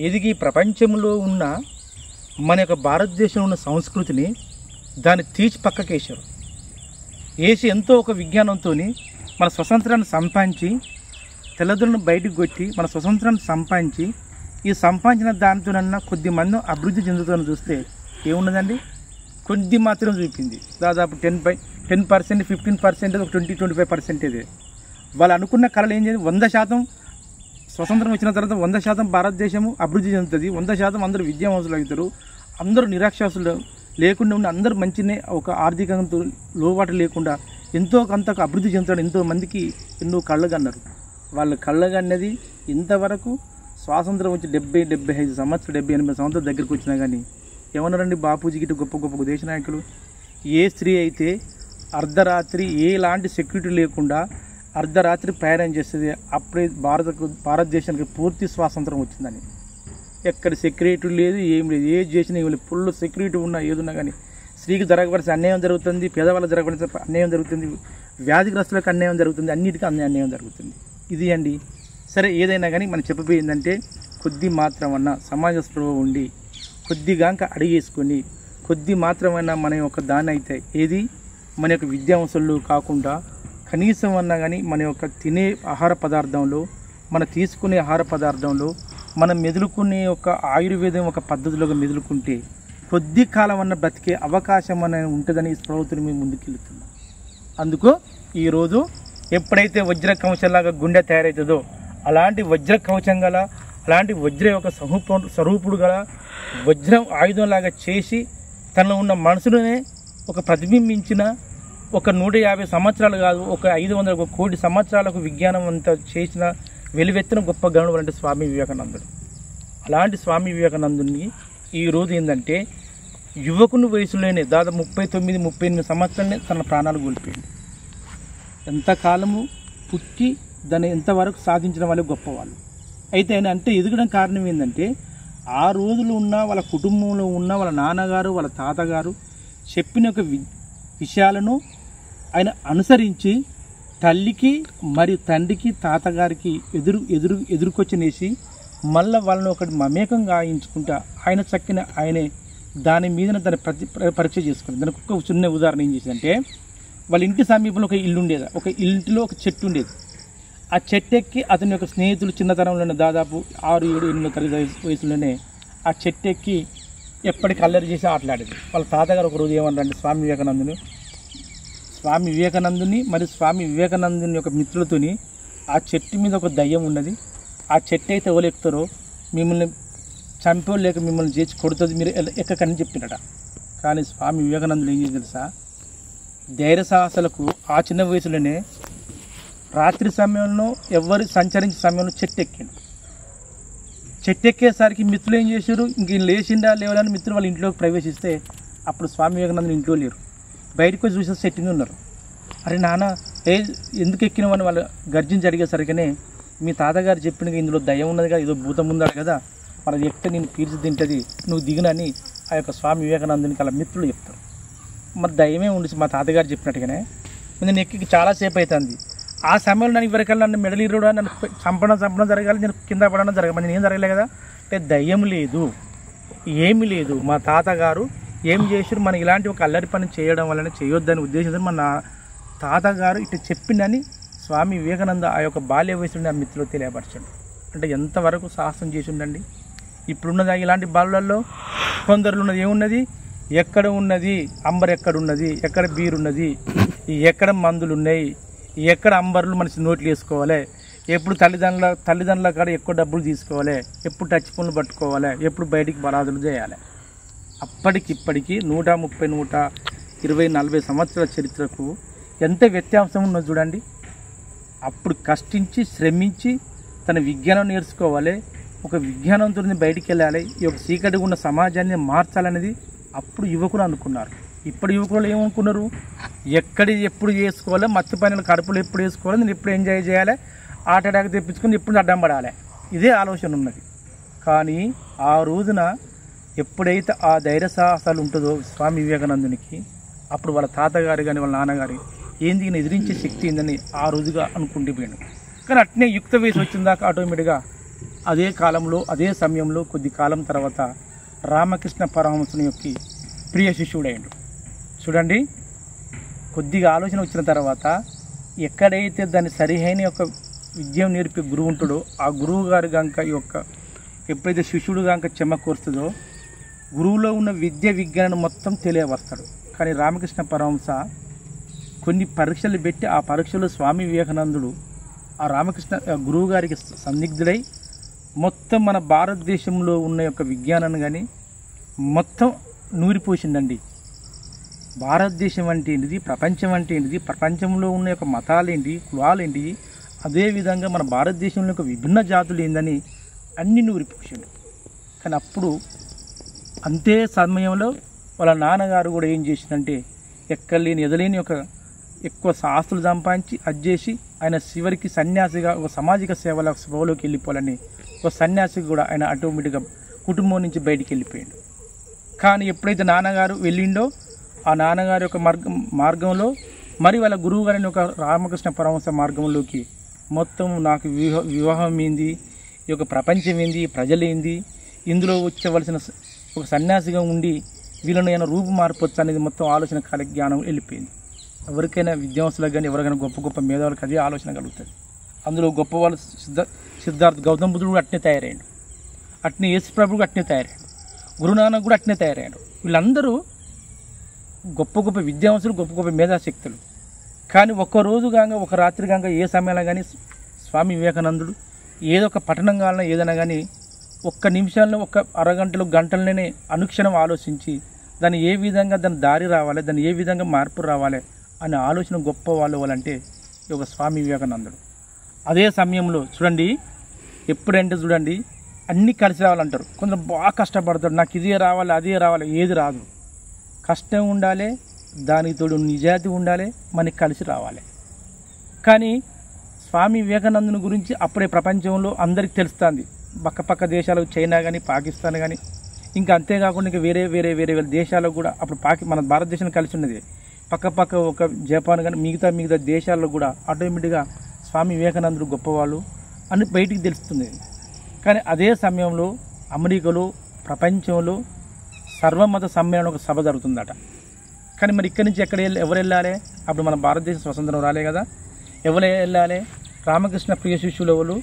ఎదిగి ప్రపంచంలో ఉన్న మన యొక్క భారతదేశంలో ఉన్న సంస్కృతిని దాన్ని తీసి పక్కకేసారు. వేసి ఎంతో ఒక విజ్ఞానంతో మన స్వతంత్రాన్ని సంపాదించి తెల్లదొరను బయటకు కొట్టి మన స్వతంత్రాన్ని సంపాదించి ఈ సంపాదించిన దానితోనన్నా కొద్ది మంది అభివృద్ధి చెందుతామని చూస్తే ఏమున్నదండి? కొద్ది మాత్రం చూపింది. దాదాపు 10%, 15%, ఒక 20-25%. వాళ్ళు అనుకున్న కళలు ఏం చేయాలి? 100% స్వతంత్రం వచ్చిన తర్వాత 100% భారతదేశము అభివృద్ధి చెందుతుంది, 100% అందరూ విద్యావంతులు అవుతారు, అందరూ నిరాక్షసులు లేకుండా ఉన్న అందరూ మంచినే ఒక ఆర్థికంగా లోపాటు లేకుండా ఎంతో కొంత అభివృద్ధి చెందుతాడు. ఎంతో మందికి ఎన్నో కళ్ళగన్నారు. వాళ్ళ కళ్ళగన్నది ఇంతవరకు స్వాతంత్రం వచ్చి 70-75 సంవత్సరాలు, 70-80 సంవత్సరాల దగ్గరికి వచ్చినా కానీ ఏమన్నారండి బాపూజీ గిట్ట గొప్ప దేశ నాయకులు? ఏ స్త్రీ అయితే అర్ధరాత్రి ఎలాంటి సెక్యూరిటీ లేకుండా అర్ధరాత్రి ప్రయాణం చేస్తుంది అప్పుడే భారతదేశానికి పూర్తి స్వాతంత్రం వచ్చిందని. ఎక్కడ సెక్యూరిటీ లేదు, ఏం లేదు, ఏది చేసినా ఏమి లేదు, ఫుల్ సెక్యూరిటీ ఉన్నా ఏదున్నా కానీ స్త్రీకి జరగవలసిన అన్యాయం జరుగుతుంది, పేదవాళ్ళకి జరగవలసిన అన్యాయం జరుగుతుంది, వ్యాధిగ్రస్తులకు అన్యాయం జరుగుతుంది, అన్నిటికీ అన్యాయం జరుగుతుంది. ఇది అండి. సరే, ఏదైనా కానీ మనం చెప్పబోయిందంటే కొద్ది మాత్రమన్నా సమాజ స్పృహ ఉండి కొద్దిగాక అడిగేసుకొని కొద్ది మాత్రమైనా మన యొక్క దాన్ని అయితే ఏది మన యొక్క విద్యావంతులు కాకుండా కనీసం అన్నా కానీ మన యొక్క తినే ఆహార పదార్థంలో, మన తీసుకునే ఆహార పదార్థంలో మనం మెదులుకునే ఒక ఆయుర్వేదం ఒక పద్ధతిలోగా మెదులుకుంటే కొద్ది కాలం అన్న బ్రతికే అవకాశం అనేది ఉంటుందని స్పృహతో మేము ముందుకెళ్తున్నాం. అందుకు ఈరోజు ఎప్పుడైతే వజ్ర కవచంలాగా గుండె తయారవుతుందో అలాంటి వజ్ర కవచం గల, అలాంటి వజ్ర యొక్క స్వరూపుడు గల వజ్రం ఆయుధంలాగా చేసి తనలో ఉన్న మనసులోనే ఒక ప్రతిబింబించిన ఒక 150 సంవత్సరాలు కాదు, ఒక 500 కోటి సంవత్సరాలకు విజ్ఞానం అంతా చేసిన వెలువెత్తిన గొప్ప గణుడు అంటే స్వామి వివేకానందుడు. అలాంటి స్వామి వివేకానందుని ఈరోజు ఏంటంటే యువకుని వయసులోనే దాదాపు 39-38 సంవత్సరాలనే తన ప్రాణాలు కోల్పోయింది. ఎంతకాలము పుట్టి దాన్ని ఎంతవరకు సాధించిన వాళ్ళే గొప్పవాళ్ళు. అయితే ఆయన అంటే ఎదగడం కారణం ఏంటంటే ఆ రోజులు ఉన్న వాళ్ళ కుటుంబంలో ఉన్న వాళ్ళ నాన్నగారు, వాళ్ళ తాతగారు చెప్పిన ఒక విషయాలను ఆయన అనుసరించి తల్లికి మరియు తండ్రికి తాతగారికి ఎదురుకొచ్చినేసి మళ్ళీ వాళ్ళని ఒకటి మమేకం గాయించుకుంటా ఆయన చక్కిన ఆయనే దాని మీద దాన్ని పరీక్ష చేసుకుని దానికి ఒక చిన్న ఉదాహరణ ఏం చేసిందంటే వాళ్ళ ఇంటి సమీపంలో ఒక ఇల్లు ఉండేది, ఒక ఇంటిలో ఒక చెట్టు ఉండేది. ఆ చెట్టు ఎక్కి అతని యొక్క స్నేహితులు చిన్నతనంలోనే దాదాపు 6, 7, 8 తరగతి వయసులోనే ఆ చెట్టు ఎక్కి ఎప్పటికీ అల్లరి చేసి ఆటలాడేది. వాళ్ళ తాతగారు ఒక రోజు ఏమన్నారంటే స్వామి వివేకానందుని, స్వామి వివేకానందుని మరియు స్వామి వివేకానందుని యొక్క మిత్రులతోని ఆ చెట్టు మీద ఒక దయ్యం ఉన్నది. ఆ చెట్టు అయితే ఎవరెక్కుతారో మిమ్మల్ని చంపో లేక మిమ్మల్ని చేసి కొడుతుంది, మీరు ఎక్కకని చెప్పినట. కానీ స్వామి వివేకానందుడు ఏం చేసి తెలుసా, ధైర్య సాహసాలకు ఆ చిన్న వయసులోనే రాత్రి సమయంలో ఎవరు సంచరించే సమయంలో చెట్టు ఎక్కాడు. చెట్టు ఎక్కేసరికి మిత్రులు ఏం చేశారు, ఇంక లేచిండా లేవాలని మిత్రులు వాళ్ళ ఇంట్లోకి ప్రవేశిస్తే అప్పుడు స్వామి వివేకానందుని ఇంట్లో లేరు. బయటకు వచ్చి చూసే సెట్టింగ్ ఉన్నారు. అరే నాన్న ఎందుకు ఎక్కినామని వాళ్ళు గర్జించి అడిగేసరికనే మీ తాతగారు చెప్పిన ఇందులో దయ్యం ఉన్నది కదా, ఏదో భూతం ఉందాడు కదా, మనది ఎక్కితే నేను పీల్చి తింటుంది, నువ్వు దిగునని ఆ యొక్క స్వామి వివేకానందునికి అలా మిత్రులు చెప్తారు. మరి దయ్యమే ఉండి మా తాతగారు చెప్పినట్టుగానే నేను ఎక్కి చాలాసేపు అవుతుంది. ఆ సమయంలో నన్ను ఎవరికల్లా నన్ను మెడలిరుడా, నన్ను చంపడం జరగాలి, నేను కింద పడడం జరగాలి, నేను ఏం జరగలే కదా. అంటే దయ్యం లేదు, ఏమీ లేదు. మా తాతగారు ఏం చేసారు, మనం ఇలాంటి ఒక అల్లరి పని చేయడం వలన చేయొద్దని ఉద్దేశంతో మన తాతగారు ఇట్లా చెప్పిందని స్వామి వివేకానంద ఆ యొక్క బాల్య వయసుని ఆ మిత్రులు తెలియపరచండి. అంటే ఎంతవరకు సాహసం చేసి ఉండండి. ఇప్పుడున్నది ఇలాంటి బాలులలో కొందరు ఉన్నది ఏమున్నది, ఎక్కడ ఉన్నది అంబర్, ఎక్కడున్నది, ఎక్కడ బీరున్నది, ఎక్కడ మందులు ఉన్నాయి, ఎక్కడ అంబర్లు మనిషి నోట్లు వేసుకోవాలి, ఎప్పుడు తల్లిదండ్రుల కాడ ఎక్కువ డబ్బులు తీసుకోవాలి, ఎప్పుడు టచ్ ఫోన్లు పట్టుకోవాలి, ఎప్పుడు బయటికి బలాదులు చేయాలి. అప్పటికిప్పటికీ 130, 120, 40 సంవత్సరాల చరిత్రకు ఎంత వ్యత్యాసం ఉన్నది చూడండి. అప్పుడు కష్టించి శ్రమించి తన విజ్ఞానం నేర్చుకోవాలి, ఒక విజ్ఞానంతో బయటికి వెళ్ళాలి, ఈ యొక్క చీకటిగా ఉన్న సమాజాన్ని మార్చాలనేది అప్పుడు యువకులు అనుకున్నారు. ఇప్పుడు యువకులు ఏమనుకున్నారు, ఎప్పుడు చేసుకోవాలి, మత్తు పనులు కడుపులు ఎప్పుడు వేసుకోవాలి, నేను ఎప్పుడు ఎంజాయ్ చేయాలి, హార్ట్ అటాక్ తెప్పించుకొని ఎప్పుడు అడ్డం పడాలి, ఇదే ఆలోచన ఉన్నది. కానీ ఆ రోజున ఎప్పుడైతే ఆ ధైర్య సాహసాలు ఉంటుందో స్వామి వివేకానందునికి, అప్పుడు వాళ్ళ తాతగారు కానీ వాళ్ళ నాన్నగారు ఏంది ఎదిరించే శక్తి ఏందని ఆ రోజుగా అనుకుంటుపోయాడు. కానీ అట్నే యుక్త వయసు వచ్చిన దాకా ఆటోమేటిక్గా అదే కాలంలో అదే సమయంలో కొద్ది కాలం తర్వాత రామకృష్ణ పరమహంసుని యొక్క ప్రియ శిష్యుడైండు. చూడండి, కొద్దిగా ఆలోచన వచ్చిన తర్వాత ఎక్కడైతే దాన్ని సరిహైన యొక్క విద్యం నేర్పే గురువు ఉంటాడో ఆ గురువు గారి గంక యొక్క ఎప్పుడైతే శిష్యుడు గంక చెమ్మ కోరుతుందో గురువులో ఉన్న విజ్ఞానం మొత్తం తెలియవస్తాడు. కానీ రామకృష్ణ పరమహంస కొన్ని పరీక్షలు పెట్టి ఆ పరీక్షలో స్వామి వివేకానందుడు ఆ రామకృష్ణ గురువు గారికి సందిగ్ధుడై మొత్తం మన భారతదేశంలో ఉన్న యొక్క విజ్ఞానాన్ని కానీ మొత్తం నూరిపోసిందండి. భారతదేశం అంటే ఏంటిది, ప్రపంచం అంటే ఏంటిది, ప్రపంచంలో ఉన్న యొక్క మతాలేంటి, కులాలేంటి, అదేవిధంగా మన భారతదేశంలో యొక్క విభిన్న జాతులు ఏందని అన్నీ నూరిపోసిండు. కానీ అప్పుడు అంతే సమయంలో వాళ్ళ నాన్నగారు కూడా ఏం చేసిందంటే ఎక్కలేని ఎదలేని ఒక ఎక్కువ ఆస్తులు సంపాదించి అది చేసి ఆయన చివరికి సన్యాసిగా ఒక సామాజిక సేవలోకి వెళ్ళిపోవాలని ఒక సన్యాసికి కూడా ఆయన ఆటోమేటిక్గా కుటుంబం నుంచి బయటికి వెళ్ళిపోయాడు. కానీ ఎప్పుడైతే నాన్నగారు వెళ్ళిండో ఆ నాన్నగారి యొక్క మార్గంలో మరి వాళ్ళ గురువు గారిని ఒక రామకృష్ణ పరమహంస మార్గంలోకి మొత్తం నాకు వివాహం ఏంది, ఈ యొక్క ప్రపంచం ఏంది, ప్రజలేంది, ఇందులో వచ్చవలసిన ఒక సన్యాసిగా ఉండి వీళ్ళని ఏమైనా రూపు మార్పొచ్చు అనేది మొత్తం ఆలోచన జ్ఞానం వెళ్ళిపోయింది. ఎవరికైనా విద్యావంతులకు కానీ ఎవరికైనా గొప్ప గొప్ప మేధావులకు అదే ఆలోచన కలుగుతుంది. అందులో గొప్ప వాళ్ళు సిద్ధార్థ గౌతమ బుద్ధుడు కూడా అట్నే తయారయ్యాడు, అట్నే యేసుప్రభుడు కూడా అట్నే తయారయ్యాడు, గురునానక్ కూడా అట్నే తయారయ్యాడు. వీళ్ళందరూ గొప్ప గొప్ప విద్యావంతులు, గొప్ప గొప్ప మేధాశక్తులు. కానీ ఒక్కరోజు కాగా ఒక రాత్రి కాగా ఏ సమయంలో కానీ స్వామి వివేకానందుడు ఏదో ఒక పఠనం కావాలన్నా ఏదైనా కానీ ఒక్క నిమిషాల్లో ఒక అరగంటలో గంటలనే అనుక్షణం ఆలోచించి దాన్ని ఏ విధంగా దాని దారి రావాలి, దాన్ని ఏ విధంగా మార్పు రావాలి అనే ఆలోచన గొప్ప వాళ్ళంటే ఈ యొక్క స్వామి వివేకానందుడు. అదే సమయంలో చూడండి, ఎప్పుడంటే చూడండి అన్నీ కలిసి రావాలంటారు. కొందరు బాగా కష్టపడతారు, నాకు ఇదే రావాలి అదే రావాలి, ఏది రాదు. కష్టం ఉండాలి, దానికి తోడు నిజాయితీ ఉండాలి, మనకి కలిసి రావాలి. కానీ స్వామి వివేకానందుని గురించి అప్పుడే ప్రపంచంలో అందరికీ తెలుస్తుంది. పక్క దేశాలు చైనా కానీ పాకిస్తాన్ కానీ ఇంకా అంతేకాకుండా ఇంకా వేరే వేరే వేరే వేరే దేశాలకు కూడా అప్పుడు మన భారతదేశం కలిసి ఉన్నది. పక్క ఒక జపాన్ కానీ మిగతా దేశాల్లో కూడా ఆటోమేటిక్గా స్వామి వివేకానందుడు గొప్పవాళ్ళు అని బయటికి తెలుస్తుంది. కానీ అదే సమయంలో అమెరికాలో ప్రపంచంలో సర్వమత సమ్మేళనం ఒక సభ జరుగుతుందట. కానీ మరి ఇక్కడి నుంచి ఎవరు వెళ్ళాలి? అప్పుడు మన భారతదేశం స్వతంత్రం రాలే కదా, ఎవరు వెళ్ళాలి? రామకృష్ణ ప్రియ శిష్యులు ఎవరు?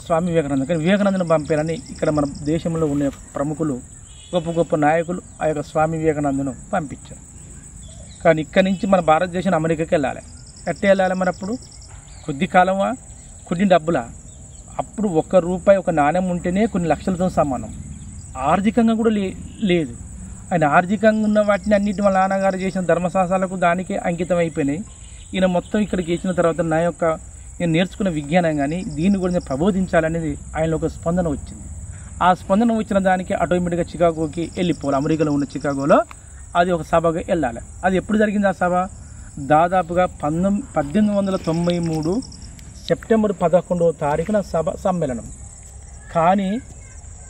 స్వామి వివేకానంద. కానీ వివేకానందను పంపారని ఇక్కడ మన దేశంలో ఉన్న ప్రముఖులు గొప్ప గొప్ప నాయకులు ఆ యొక్క స్వామి వివేకానందను పంపించారు. కానీ ఇక్కడి నుంచి మన భారతదేశం అమెరికాకి వెళ్ళాలి. ఎట్లా వెళ్ళాలి మరి? అప్పుడు కొద్ది కాలమా, కొన్ని డబ్బులా? అప్పుడు ₹1 ఒక నాణ్యం ఉంటేనే కొన్ని లక్షలతో సమానం. ఆర్థికంగా కూడా లేదు. ఆయన ఆర్థికంగా ఉన్న వాటిని అన్నిటి వాళ్ళ నాన్నగారు చేసిన ధర్మశాస్త్రాలకు దానికే అంకితం అయిపోయినాయి. ఈయన మొత్తం ఇక్కడికి వచ్చిన తర్వాత నేను నేర్చుకున్న విజ్ఞానం కానీ దీన్ని కూడా నేను ప్రబోధించాలనేది ఆయనలో ఒక స్పందన వచ్చింది. ఆ స్పందన వచ్చిన దానికి ఆటోమేటిక్గా చికాగోకి వెళ్ళిపోవాలి. అమెరికాలో ఉన్న చికాగోలో అది ఒక సభగా వెళ్ళాలి. అది ఎప్పుడు జరిగింది ఆ సభ? దాదాపుగా 1893 సెప్టెంబర్ 11వ తారీఖున సభ సమ్మేళనం. కానీ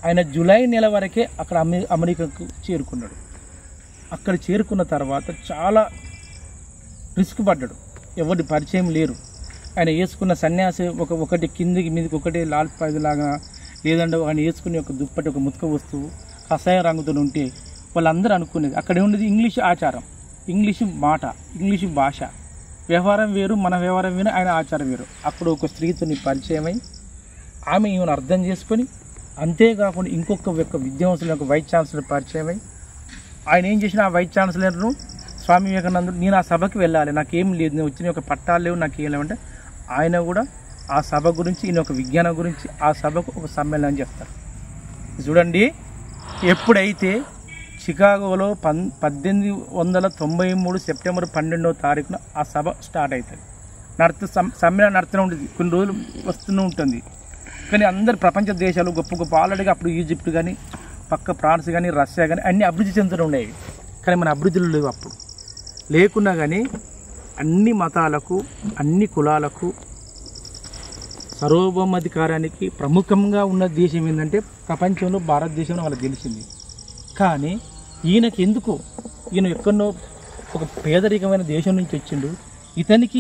ఆయన జూలై నెల వరకే అక్కడ అమెరికాకు చేరుకున్నాడు. అక్కడ చేరుకున్న తర్వాత చాలా రిస్క్ పడ్డాడు. ఎవరి పరిచయం లేరు. ఆయన వేసుకున్న సన్యాసి ఒకటి కిందికి మీదకి ఒకటి లాల్ లాగా, లేదంటే ఆయన వేసుకునే ఒక దుప్పటి ఒక ముతక వస్తువు కషాయ రంగుతో ఉంటే వాళ్ళందరూ అనుకునేది అక్కడే ఉండేది ఇంగ్లీష్ ఆచారం, ఇంగ్లీషు మాట, ఇంగ్లీషు భాష. వ్యవహారం వేరు, మన వ్యవహారం వేరు, ఆయన ఆచారం వేరు. అక్కడ ఒక స్త్రీతో పరిచయమై ఆమె ఈమెను అర్థం చేసుకొని, అంతేకాకుండా ఇంకొక విద్యావంతుల యొక్క వైస్ ఛాన్సలర్ పరిచయమై ఆయన ఏం చేసిన ఆ వైస్ ఛాన్సలర్ను స్వామి వివేకానందుడు నేను ఆ సభకి వెళ్ళాలి, నాకేం లేదు, నేను వచ్చిన ఒక పట్టాలు లేవు, నాకేం లేవంటే ఆయన కూడా ఆ సభ గురించి, ఈయన ఒక విజ్ఞానం గురించి ఆ సభకు ఒక సమ్మేళనం చేస్తారు. చూడండి, ఎప్పుడైతే చికాగోలో 1893 సెప్టెంబర్ 12వ తారీఖున ఆ సభ స్టార్ట్ అవుతుంది. సమ్మేళనం నడుతూనే ఉంటుంది, కొన్ని రోజులు వస్తూనే ఉంటుంది. కానీ అందరు ప్రపంచ దేశాలు గొప్ప గొప్ప ఆల్రెడీగా అప్పుడు ఈజిప్ట్ కానీ, పక్క ఫ్రాన్స్ కానీ, రష్యా కానీ అన్ని అభివృద్ధి చెందుతూ ఉండేవి. కానీ మన అభివృద్ధిలో లేవు. అప్పుడు లేకున్నా కానీ అన్ని మతాలకు, అన్ని కులాలకు సార్వభౌమాధికారానికి ప్రముఖంగా ఉన్న దేశం ఏంటంటే ప్రపంచంలో భారతదేశంలో వాళ్ళకి తెలిసింది. కానీ ఈయనకి ఎందుకు, ఈయన ఎక్కడో ఒక పేదరికమైన దేశం నుంచి వచ్చిండు, ఇతనికి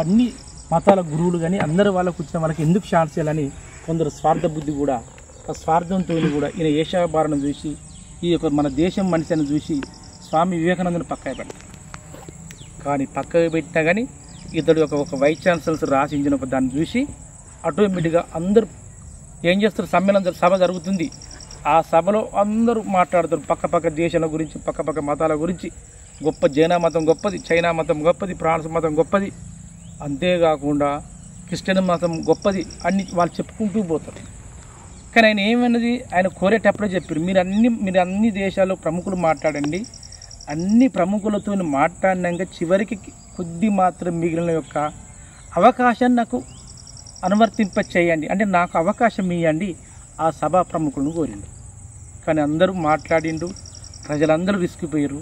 అన్ని మతాల గురువులు కానీ అందరూ వాళ్ళకు వచ్చిన వాళ్ళకి ఎందుకు ఛాన్స్ చేయాలని కొందరు స్వార్థ బుద్ధి కూడా, ఆ స్వార్థంతో కూడా ఈయన ఏషాభారణం చూసి ఈ యొక్క మన దేశం మనిషిని చూసి స్వామి వివేకానందను పక్కన పెడతారు. కానీ పక్కకు పెట్టినా కానీ ఇతడు ఒక వైస్ ఛాన్సలర్స్ రాసించిన దాన్ని చూసి ఆటోమేటిక్గా అందరూ ఏం చేస్తారు, సభ జరుగుతుంది. ఆ సభలో అందరూ మాట్లాడతారు పక్క దేశాల గురించి, పక్క మతాల గురించి. గొప్ప జైన మతం గొప్పది, చైనా మతం గొప్పది, ఫ్రాన్స్ మతం గొప్పది, అంతేకాకుండా క్రిస్టియన్ మతం గొప్పది అన్ని వాళ్ళు చెప్పుకుంటూ పోతారు. కానీ ఆయన ఏమన్నది, ఆయన కోరేటప్పుడే చెప్పారు, మీరు అన్ని దేశాల్లో ప్రముఖులు మాట్లాడండి, అన్ని ప్రముఖులతో మాట్లాడినాక చివరికి కొద్ది మాత్రం మిగిలిన యొక్క అవకాశాన్ని నాకు అనువర్తింప చేయండి, అంటే నాకు అవకాశం ఇవ్వండి, ఆ సభా ప్రముఖులను కోరిండు. కానీ అందరూ మాట్లాడిండు, ప్రజలందరూ రిస్కిపోయారు.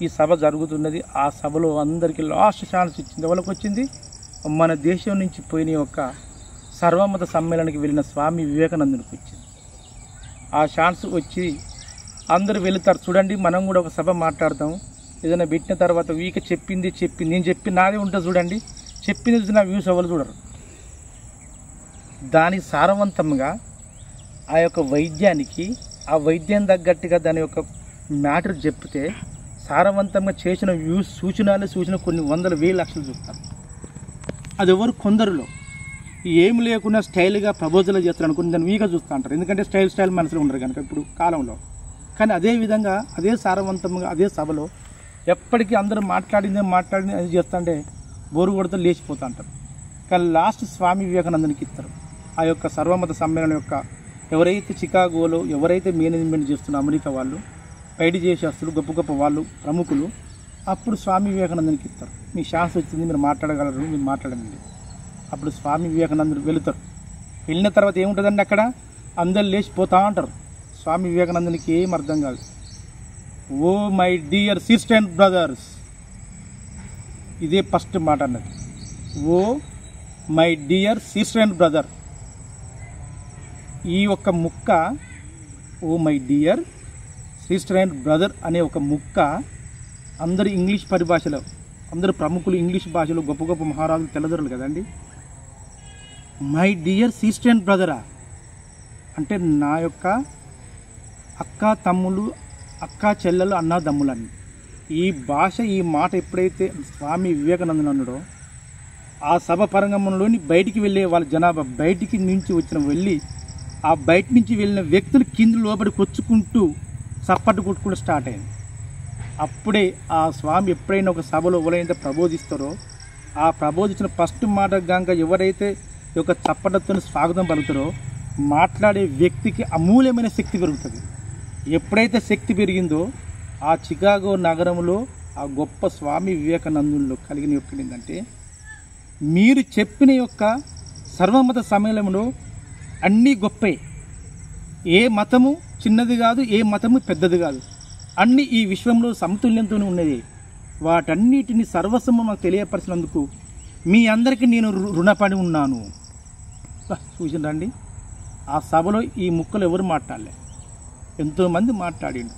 ఈ సభ జరుగుతున్నది. ఆ సభలో అందరికీ లాస్ట్ ఛాన్స్ ఇచ్చింది. ఎవరికి వచ్చింది? మన దేశం నుంచి పోయిన యొక్క సర్వమత సమ్మేళనానికి వెళ్ళిన స్వామి వివేకానందునికి వచ్చింది. ఆ ఛాన్స్ వచ్చి అందరూ వెళుతారు. చూడండి, మనం కూడా ఒక సభ మాట్లాడతాం, ఏదైనా పెట్టిన తర్వాత చెప్పింది నేను చెప్పి నాదే ఉంటుంది. చూడండి, చెప్పింది చూసిన వ్యూస్ ఎవరు చూడరు. దాని సారవంతంగా ఆ యొక్క వైద్యానికి, ఆ వైద్యం తగ్గట్టుగా దాని యొక్క మ్యాటర్ చెప్తే సారవంతంగా చేసిన వ్యూస్ సూచన కొన్ని వందల వేల లక్షలు చూస్తారు. అది ఎవరు కొందరులో ఏమి లేకుండా స్టైల్గా ప్రపోజల్ చేస్తారు అనుకుని దాన్ని వీగా చూస్తూ ఉంటారు. ఎందుకంటే స్టైల్ మనసులో ఉండరు కనుక ఇప్పుడు కాలంలో. కానీ అదేవిధంగా అదే సారవంతంగా అదే సభలో ఎప్పటికీ అందరూ మాట్లాడింది అది చేస్తుంటే బోరు కొడుతూ లేచిపోతూ ఉంటారు. కానీ లాస్ట్ స్వామి వివేకానందునికి ఇస్తారు. ఆ యొక్క సర్వమత సమ్మేళనం యొక్క ఎవరైతే చికాగోలో ఎవరైతే మేనేజ్మెంట్ చేస్తున్న అమెరికా వాళ్ళు, బయట చేసేస్తులు, గొప్ప వాళ్ళు ప్రముఖులు, అప్పుడు స్వామి వివేకానందునికి ఇస్తారు. మీ ఛాన్స్ వచ్చింది, మీరు మాట్లాడగలరు, మీరు మాట్లాడండి. అప్పుడు స్వామి వివేకానందుడు వెళుతారు. వెళ్ళిన తర్వాత ఏముంటుందండి, అక్కడ అందరు లేచిపోతూ ఉంటారు. స్వామి వివేకానందునికి ఏం అర్థం కాదు. Oh my dear sister and brothers, ఇదే ఫస్ట్ మాట అన్నది. Oh my dear sister and brother, ఈ ఒక్క ముక్క oh my dear sister and brother అనే ఒక ముక్క అందరు ఇంగ్లీష్ పరిభాషలో, అందరు ప్రముఖులు ఇంగ్లీష్ భాషలో గొప్ప మహారాజులు తెల్లదొరలు కదండి. మై డియర్ సిస్టర్ అండ్ బ్రదరా అంటే నా యొక్క అక్క తమ్ముళ్ళు, అక్క చెల్లెలు, అన్నదమ్ములని. ఈ భాష, ఈ మాట ఎప్పుడైతే స్వామి వివేకానందుడు అన్నాడో, ఆ సభ పరంగంలోని బయటికి వెళ్ళే వాళ్ళ జనాభా బయటికి నుంచి వెళ్ళి ఆ బయట నుంచి వెళ్ళిన వ్యక్తులు కింద లోపలికి వచ్చుకుంటూ చప్పట్టు కొట్టుకుంటూ స్టార్ట్ అయింది. అప్పుడే ఆ స్వామి ఎప్పుడైనా ఒక సభలో ఎవరైతే ప్రబోధిస్తారో ఆ ప్రబోధించిన ఫస్ట్ మాట గంక ఎవరైతే ఈ యొక్క చప్పటతో స్వాగతం పలుకుతారో మాట్లాడే వ్యక్తికి అమూల్యమైన శక్తి పెరుగుతుంది. ఎప్పుడైతే శక్తి పెరిగిందో ఆ చికాగో నగరంలో ఆ గొప్ప స్వామి వివేకానందుల్లో కలిగిన యొక్క ఏంటంటే మీరు చెప్పిన యొక్క సర్వమత సమ్మేళనంలో అన్నీ గొప్పే, ఏ మతము చిన్నది కాదు, ఏ మతము పెద్దది కాదు, అన్నీ ఈ విశ్వంలో సమతుల్యంతో ఉన్నది. వాటన్నిటిని సర్వస్వము మాకు తెలియపరిచినందుకు మీ అందరికీ నేను రుణపడి ఉన్నాను. చూసిండండి, ఆ సభలో ఈ ముక్కలు ఎవరు మాట్లాడలే, ఎంతోమంది మాట్లాడిండు.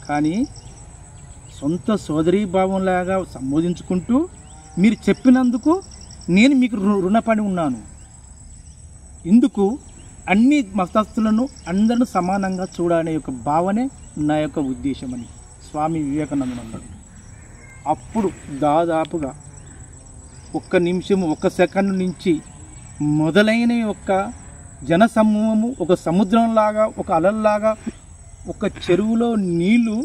కానీ సొంత సోదరీభావంలాగా సంబోధించుకుంటూ మీరు చెప్పినందుకు నేను మీకు రుణపడి ఉన్నాను. ఇందుకు అన్ని మతస్థులను అందరిని సమానంగా చూడాలనే యొక్క భావనే నా యొక్క ఉద్దేశమని స్వామి వివేకానందుడు అన్నాడు. అప్పుడు దాదాపుగా 1 నిమిషం 1 సెకండ్ నుంచి మొదలైన యొక్క జనసమూహము ఒక సముద్రంలాగా, ఒక అలల్లాగా, ఒక చెరువులో నీళ్లు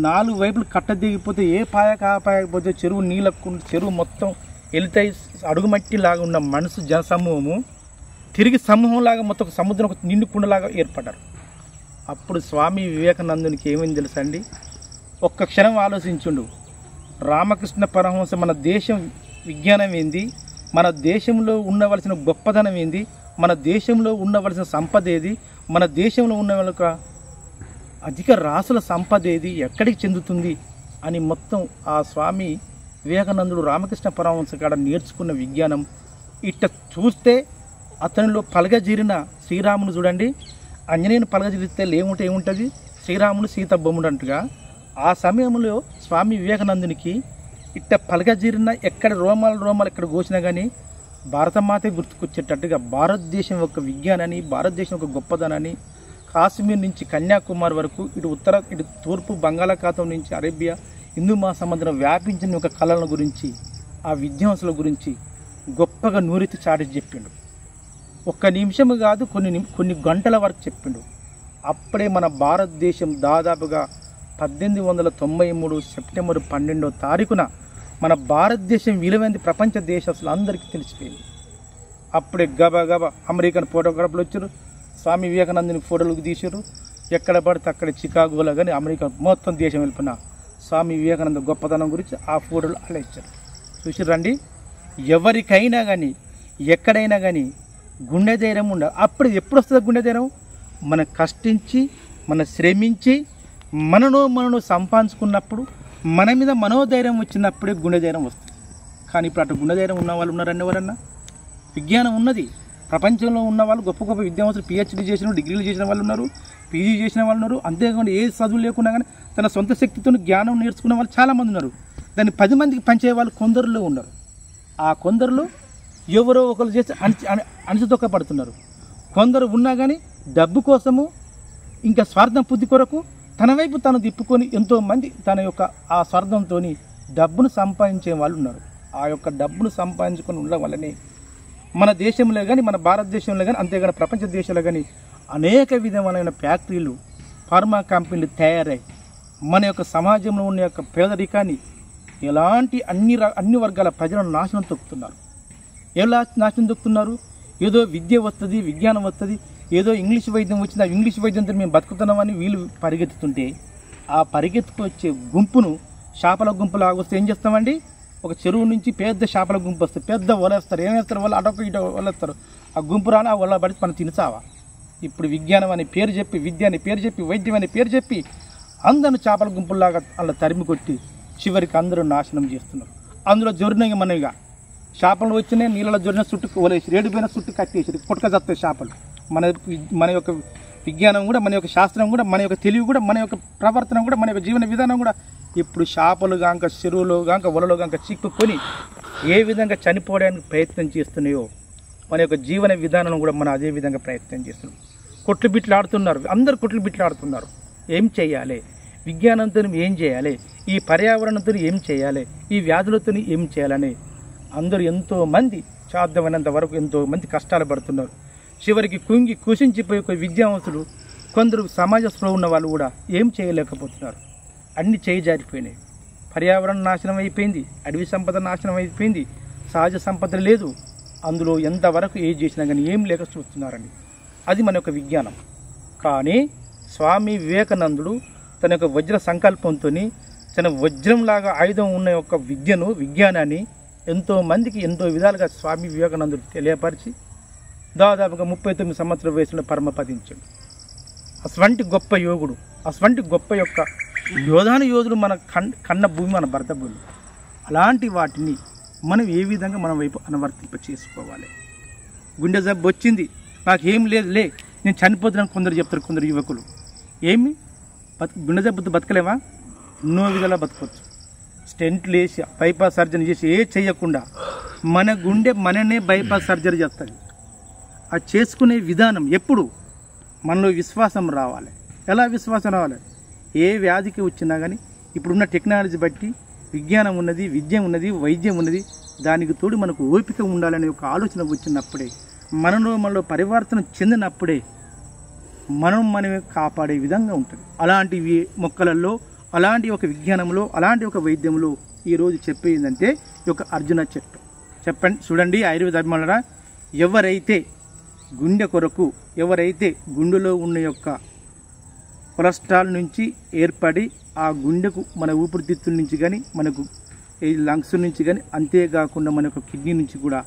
4 వైపులు కట్టదిగిపోతే ఏ పాయక ఆ పాయకపోతే చెరువు నీళ్ళకు చెరువు మొత్తం వెళ్తాయి అడుగుమట్టిలాగా ఉన్న మనసు జనసమూహము తిరిగి సమూహంలాగా మొత్తం ఒక సముద్రం ఒక నిండుకుండలాగా ఏర్పడ్డారు. అప్పుడు స్వామి వివేకానందునికి ఏమైంది తెలుసా అండి, ఒక్క క్షణం ఆలోచించుండు. రామకృష్ణ పరమహంస మన దేశం విజ్ఞానం ఏంది, మన దేశంలో ఉండవలసిన గొప్పదనం ఏంది, మన దేశంలో ఉండవలసిన సంపద ఏది, మన దేశంలో ఉన్న వాళ్ళ అధిక రాసుల సంపద ఏది, ఎక్కడికి చెందుతుంది అని మొత్తం ఆ స్వామి వివేకానందుడు రామకృష్ణ పరమహంస కాడ నేర్చుకున్న విజ్ఞానం ఇట్ట చూస్తే అతనిలో పలగజీరిన శ్రీరాముని చూడండి. ఆంజనేయుని పలగజీరిస్తే ఏముంటుంది, శ్రీరాముడు సీత బొమ్ముడు అంటగా ఆ సమయంలో స్వామి వివేకానందునికి ఇట్ట పలగజీరిన ఎక్కడ రోమాలు ఎక్కడ కోసినా కానీ భారతమాతే గుర్తుకొచ్చేటట్టుగా భారతదేశం యొక్క విజ్ఞానాన్ని, భారతదేశం యొక్క గొప్పదనాన్ని కాశ్మీర్ నుంచి కన్యాకుమారి వరకు ఇటు తూర్పు బంగాళాఖాతం నుంచి అరేబియా హిందూ మహాసముద్రం వ్యాపించిన ఒక కళల గురించి, ఆ విద్వాంసుల గురించి గొప్పగా నూరెత్తి చాటి చెప్పిండు. 1 నిమిషము కాదు, కొన్ని గంటల వరకు చెప్పిండు. అప్పుడే మన భారతదేశం దాదాపుగా 1893 సెప్టెంబర్ 12వ తారీఖున మన భారతదేశం విలువైంది ప్రపంచ దేశాలందరికీ తెలిసిపోయింది. అప్పుడే గబా అమెరికన్ ఫోటోగ్రాఫర్లు వచ్చారు, స్వామి వివేకానందుని ఫోటోలు తీసారు. ఎక్కడ పడితే అక్కడ చికాగోలో కానీ అమెరికా మొత్తం దేశం వెళ్ళిపోయిన స్వామి వివేకానంద గొప్పతనం గురించి ఆ ఫోటోలు అలా ఇచ్చారు. చూసిరండి, ఎవరికైనా కానీ ఎక్కడైనా కానీ గుండె ధైర్యం ఉండాలి. అప్పుడు ఎప్పుడు వస్తుంది గుండె ధైర్యం? మనం కష్టించి, మనం శ్రమించి, మనను సంపాదించుకున్నప్పుడు, మన మీద మనోధైర్యం వచ్చినప్పుడే గుండె ధైర్యం వస్తుంది. కానీ ఇప్పుడు అటు గుండె ధైర్యం ఉన్న వాళ్ళు ఉన్నారండి? ఎవరన్నా? విజ్ఞానం ఉన్నది, ప్రపంచంలో ఉన్న వాళ్ళు గొప్ప గొప్ప విద్యావంతులు పిహెచ్డీ చేసిన, డిగ్రీలు చేసిన వాళ్ళు ఉన్నారు, పీజీ చేసిన వాళ్ళు ఉన్నారు. అంతేకాకుండా ఏ చదువు లేకున్నా కానీ తన సొంత శక్తితో జ్ఞానం నేర్చుకున్న వాళ్ళు చాలామంది ఉన్నారు. దాన్ని 10 మందికి పంచే వాళ్ళు కొందరులో ఉన్నారు. ఆ కొందరులో ఎవరో ఒకరు చేసి అణచితొక్కపడుతున్నారు. కొందరు ఉన్నా కానీ డబ్బు కోసము, ఇంకా స్వార్థం బుద్ధి కొరకు తన వైపు తను తిప్పుకొని ఎంతోమంది తన యొక్క ఆ స్వార్థంతో డబ్బును సంపాదించే వాళ్ళు ఉన్నారు. ఆ యొక్క డబ్బును సంపాదించుకొని ఉండడం వల్లనే మన దేశంలో కానీ, మన భారతదేశంలో కానీ, అంతేగాని ప్రపంచ దేశాల్లో కానీ అనేక విధమైన ఫ్యాక్టరీలు, ఫార్మా కంపెనీలు తయారై మన యొక్క సమాజంలో ఉన్న యొక్క పేదరికాన్ని ఎలాంటి అన్ని వర్గాల ప్రజలను నాశనం తొక్కుతున్నారు. ఎలా నాశనం తొక్కుతున్నారు? ఏదో విద్య వస్తుంది, విజ్ఞానం వస్తుంది, ఏదో ఇంగ్లీష్ వైద్యం వచ్చింది, ఆ ఇంగ్లీష్ వైద్యంతో మేము బతుకుతున్నామని వీళ్ళు పరిగెత్తుతుంటే ఆ పరిగెత్తుకొచ్చే గుంపును చేపల గుంపులు వస్తే ఏం చేస్తామండి? ఒక చెరువు నుంచి పెద్ద చేపల గుంపు వస్తే పెద్ద వలేస్తారు. ఏం వేస్తారు? వాళ్ళు అటొక ఇటో వలేస్తారు. ఆ గుంపు రాని ఆ వల పడి మనం తినసావా? ఇప్పుడు విజ్ఞానం అనే పేరు చెప్పి, విద్య అనే పేరు చెప్పి, వైద్యం అనే పేరు చెప్పి అందరిని చేపల గుంపుల్లాగా అలా తరిమి కొట్టి చివరికి అందరూ నాశనం చేస్తున్నారు. అందులో జొరినగా మనవిగా చేపలు వచ్చినాయి, నీళ్ళలో జొరిన చుట్టూ వలేసి రేడిపోయిన చుట్టూ కట్టేసి పుట్టక చస్తాయి చేపలు. మన యొక్క విజ్ఞానం కూడా, మన యొక్క శాస్త్రం కూడా, మన యొక్క తెలివి కూడా, మన యొక్క ప్రవర్తన కూడా, మన యొక్క జీవన విధానం కూడా ఇప్పుడు చేపలు గాంక, చెరువులు గాంక, వలలో గాంక చిక్కుకొని ఏ విధంగా చనిపోవడానికి ప్రయత్నం చేస్తున్నాయో మన యొక్క జీవన విధానం కూడా మనం అదే విధంగా ప్రయత్నం చేస్తున్నాం. కొట్లు బిట్లు ఆడుతున్నారు, అందరు కొట్లు బిట్లు ఆడుతున్నారు. ఏం చేయాలి? విజ్ఞానంతో ఏం చేయాలి? ఈ పర్యావరణంతో ఏం చేయాలి? ఈ వ్యాధులతో ఏం చేయాలని అందరూ ఎంతోమంది సాధ్యమైనంత వరకు ఎంతోమంది కష్టాలు పడుతున్నారు. చివరికి కుషించిపోయి విద్యావంతులు, కొందరు సమాజ స్పృహ ఉన్న వాళ్ళు కూడా ఏం చేయలేకపోతున్నారు. అన్ని చేయి జారిపోయినాయి. పర్యావరణ నాశనం అయిపోయింది, అడవి సంపద నాశనం అయిపోయింది, సహజ సంపద లేదు. అందులో ఎంతవరకు ఏది చేసినా కానీ ఏం లేక చూస్తున్నారండి. అది మన యొక్క విజ్ఞానం. కానీ స్వామి వివేకానందుడు తన యొక్క వజ్ర సంకల్పంతో తన వజ్రంలాగా ఆయుధం ఉన్న యొక్క విజ్ఞానాన్ని ఎంతోమందికి ఎంతో విధాలుగా స్వామి వివేకానందుడు తెలియపరిచి దాదాపుగా 39 సంవత్సరాల వయసులో పరమపదించాడు. అటువంటి గొప్ప యోగుడు, అటువంటి గొప్ప యొక్క యోధుడు మన కన్న భూమి, మన భరత భూమి. అలాంటి వాటిని మనం ఏ విధంగా మన వైపు అనువర్తింప చేసుకోవాలి. గుండె జబ్బు వచ్చింది, నాకేం లేదులే, నేను చనిపోతున్నాను కొందరు చెప్తారు. కొందరు యువకులు ఏమి గుండె జబ్బుతో బతకలేమా? ఎన్నో విధాలా బతకవచ్చు. స్టెంట్లు వేసి బైపాస్ సర్జరీ చేసి చేయకుండా మన గుండె మననే బైపాస్ సర్జరీ చేస్తుంది. అది చేసుకునే విధానం ఎప్పుడు మనలో విశ్వాసం రావాలి. ఎలా విశ్వాసం రావాలి? ఏ వ్యాధికి వచ్చినా కానీ ఇప్పుడున్న టెక్నాలజీ బట్టి విజ్ఞానం ఉన్నది, విద్య ఉన్నది, వైద్యం ఉన్నది. దానికి తోడు మనకు ఓపిక ఉండాలనే ఒక ఆలోచన వచ్చినప్పుడే, మనలో పరివర్తన చెందినప్పుడే మనమే కాపాడే విధంగా ఉంటుంది. అలాంటి మొక్కలలో, అలాంటి ఒక విజ్ఞానంలో, అలాంటి ఒక వైద్యంలో ఈరోజు చెప్పేదంటే ఈ యొక్క అర్జున చెట్టు. చెప్పండి చూడండి, ఆయుర్వేద అభిమానులారా, ఎవరైతే గుండె కొరకు, ఎవరైతే గుండెలో ఉన్న యొక్క కొలెస్ట్రాల్ నుంచి ఏర్పడి ఆ గుండెకు మన ఊపిరితిత్తుల నుంచి కానీ, మనకు ఈ లంగ్స్ నుంచి కానీ, అంతేకాకుండా మన యొక్క కిడ్నీ నుంచి కూడా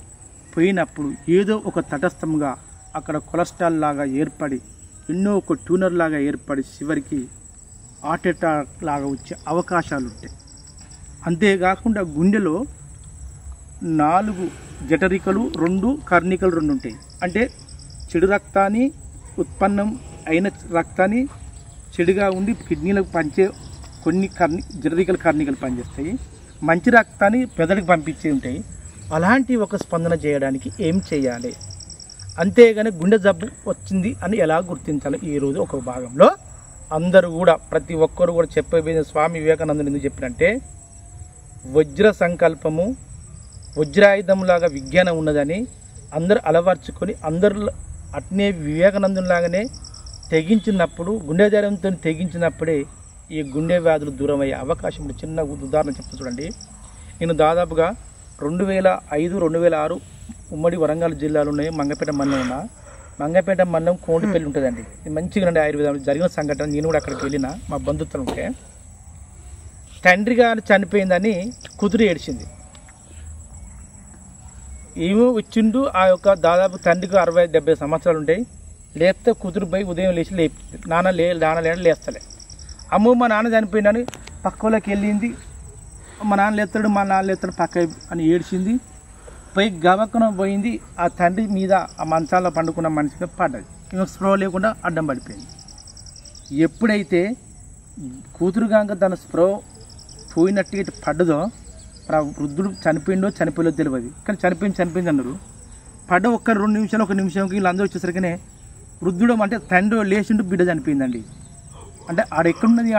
పోయినప్పుడు ఏదో ఒక తటస్థంగా అక్కడ కొలెస్ట్రాల్ లాగా ఏర్పడి, ఎన్నో ఒక ట్యూనర్ లాగా ఏర్పడి చివరికి హార్ట్ అటాక్ లాగా వచ్చే అవకాశాలు ఉంటాయి. అంతేకాకుండా గుండెలో 4 జఠరికలు 2 కర్ణికలు 2 ఉంటాయి. అంటే చెడు రక్తాన్ని ఉత్పన్నం అయిన రక్తాన్ని చెడుగా ఉండి కిడ్నీలకు పంచే కొన్ని జఠరికలు కర్ణికలు పనిచేస్తాయి. మంచి రక్తాన్ని పెదడికి పంపించే ఉంటాయి. అలాంటి ఒక స్పందన చేయడానికి ఏం చేయాలి? అంతేగాని గుండె జబ్బు వచ్చింది అని ఎలా గుర్తించాలి? ఈరోజు ఒక భాగంలో అందరూ కూడా, ప్రతి ఒక్కరు కూడా చెప్పబోయే స్వామి వివేకానందుడు ఎందుకు చెప్పినంటే, వజ్ర సంకల్పము వజ్రాయుధంలాగా విజ్ఞానం ఉన్నదని అందరూ అలవర్చుకొని అందరూ అట్నే వివేకానందులాగానే తెగించినప్పుడు, గుండె ధైర్యంతో తెగించినప్పుడే ఈ గుండె వ్యాధులు దూరం అయ్యే అవకాశం ఉంది. చిన్న ఉదాహరణ చెప్తా చూడండి. నేను దాదాపుగా 2005-2006 ఉమ్మడి వరంగల్ జిల్లాలో ఉన్నాయి. మంగపేట మండలం కోండిపల్లి ఉంటుందండి. ఇది మంచిగా అండి ఆయుర్వేదం జరిగిన సంఘటన. నేను కూడా అక్కడికి వెళ్ళిన, మా బంధుత్వం ఉంటే తండ్రి గారు చనిపోయిందని కూతురు ఏడ్చింది. ఏమో వచ్చిండు ఆ యొక్క దాదాపు తండ్రికి 60-70 సంవత్సరాలు ఉంటాయి. లేపితే కూతురు పోయి ఉదయం లేచి నాన్న లేస్తలే. అమ్మో మా నాన్న చనిపోయిందని పక్క వాళ్ళకి వెళ్ళింది. మా నాన్న లేస్తాడు పక్క అని ఏడ్చింది. పోయి గవక్కన పోయింది. ఆ తండ్రి మీద ఆ మంచాల్లో పండుకున్న మనిషిగా పడ్డది. ఈమె స్ప్రో లేకుండా అడ్డం పడిపోయింది. ఎప్పుడైతే కూతురు కాక తన స్ప్రో పోయినట్టు ఇటు పడ్డదో, వృద్ధుడు చనిపోయిందో తెలియదు. కానీ చనిపోయింది అన్నారు. పడ్డ ఒక్క 2 నిమిషాలు 1 నిమిషంకి వీళ్ళందరూ వచ్చేసరికనే వృద్ధుడు అంటే తండ్రి లేచిండు, బిడ్డ చనిపోయిందండి. అంటే ఆడెక్కడున్నది?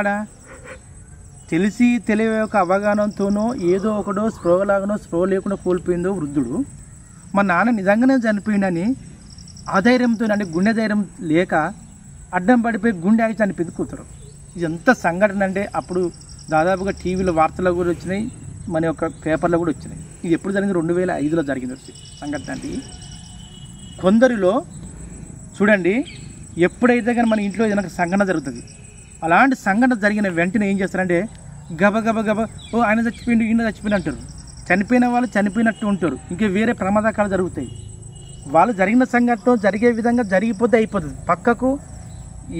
తెలియ ఒక అవగాహనతోనో ఏదో ఒకటో స్ప్రో లేకుండా కోల్పోయిందో వృద్ధుడు. మా నాన్న నిజంగానే చనిపోయిందని ఆధైర్యంతో, అంటే గుండె ధైర్యం లేక అడ్డం పడిపోయి గుండె ఆగి చనిపోయింది కూతురు. ఇది ఎంత సంఘటన అంటే అప్పుడు దాదాపుగా టీవీలో వార్తలు కూడా వచ్చినాయి, మన యొక్క పేపర్లో కూడా వచ్చినాయి. ఇది ఎప్పుడు జరిగింది? 2005లో జరిగింది సంఘటన. అంటే కొందరిలో చూడండి, ఎప్పుడైతే కానీ మన ఇంట్లో ఏదైనా సంఘటన జరుగుతుంది, అలాంటి సంఘటన జరిగిన వెంటనే ఏం చేస్తారంటే గబ ఓ ఆయన చచ్చిపోయిండు, ఈయన చచ్చిపోయింది అంటారు. చనిపోయిన వాళ్ళు చనిపోయినట్టు ఉంటారు. ఇంకా వేరే ప్రమాదకాలు జరుగుతాయి. వాళ్ళు జరిగిన సంఘటన జరిగే విధంగా జరిగిపోతే అయిపోతుంది. పక్కకు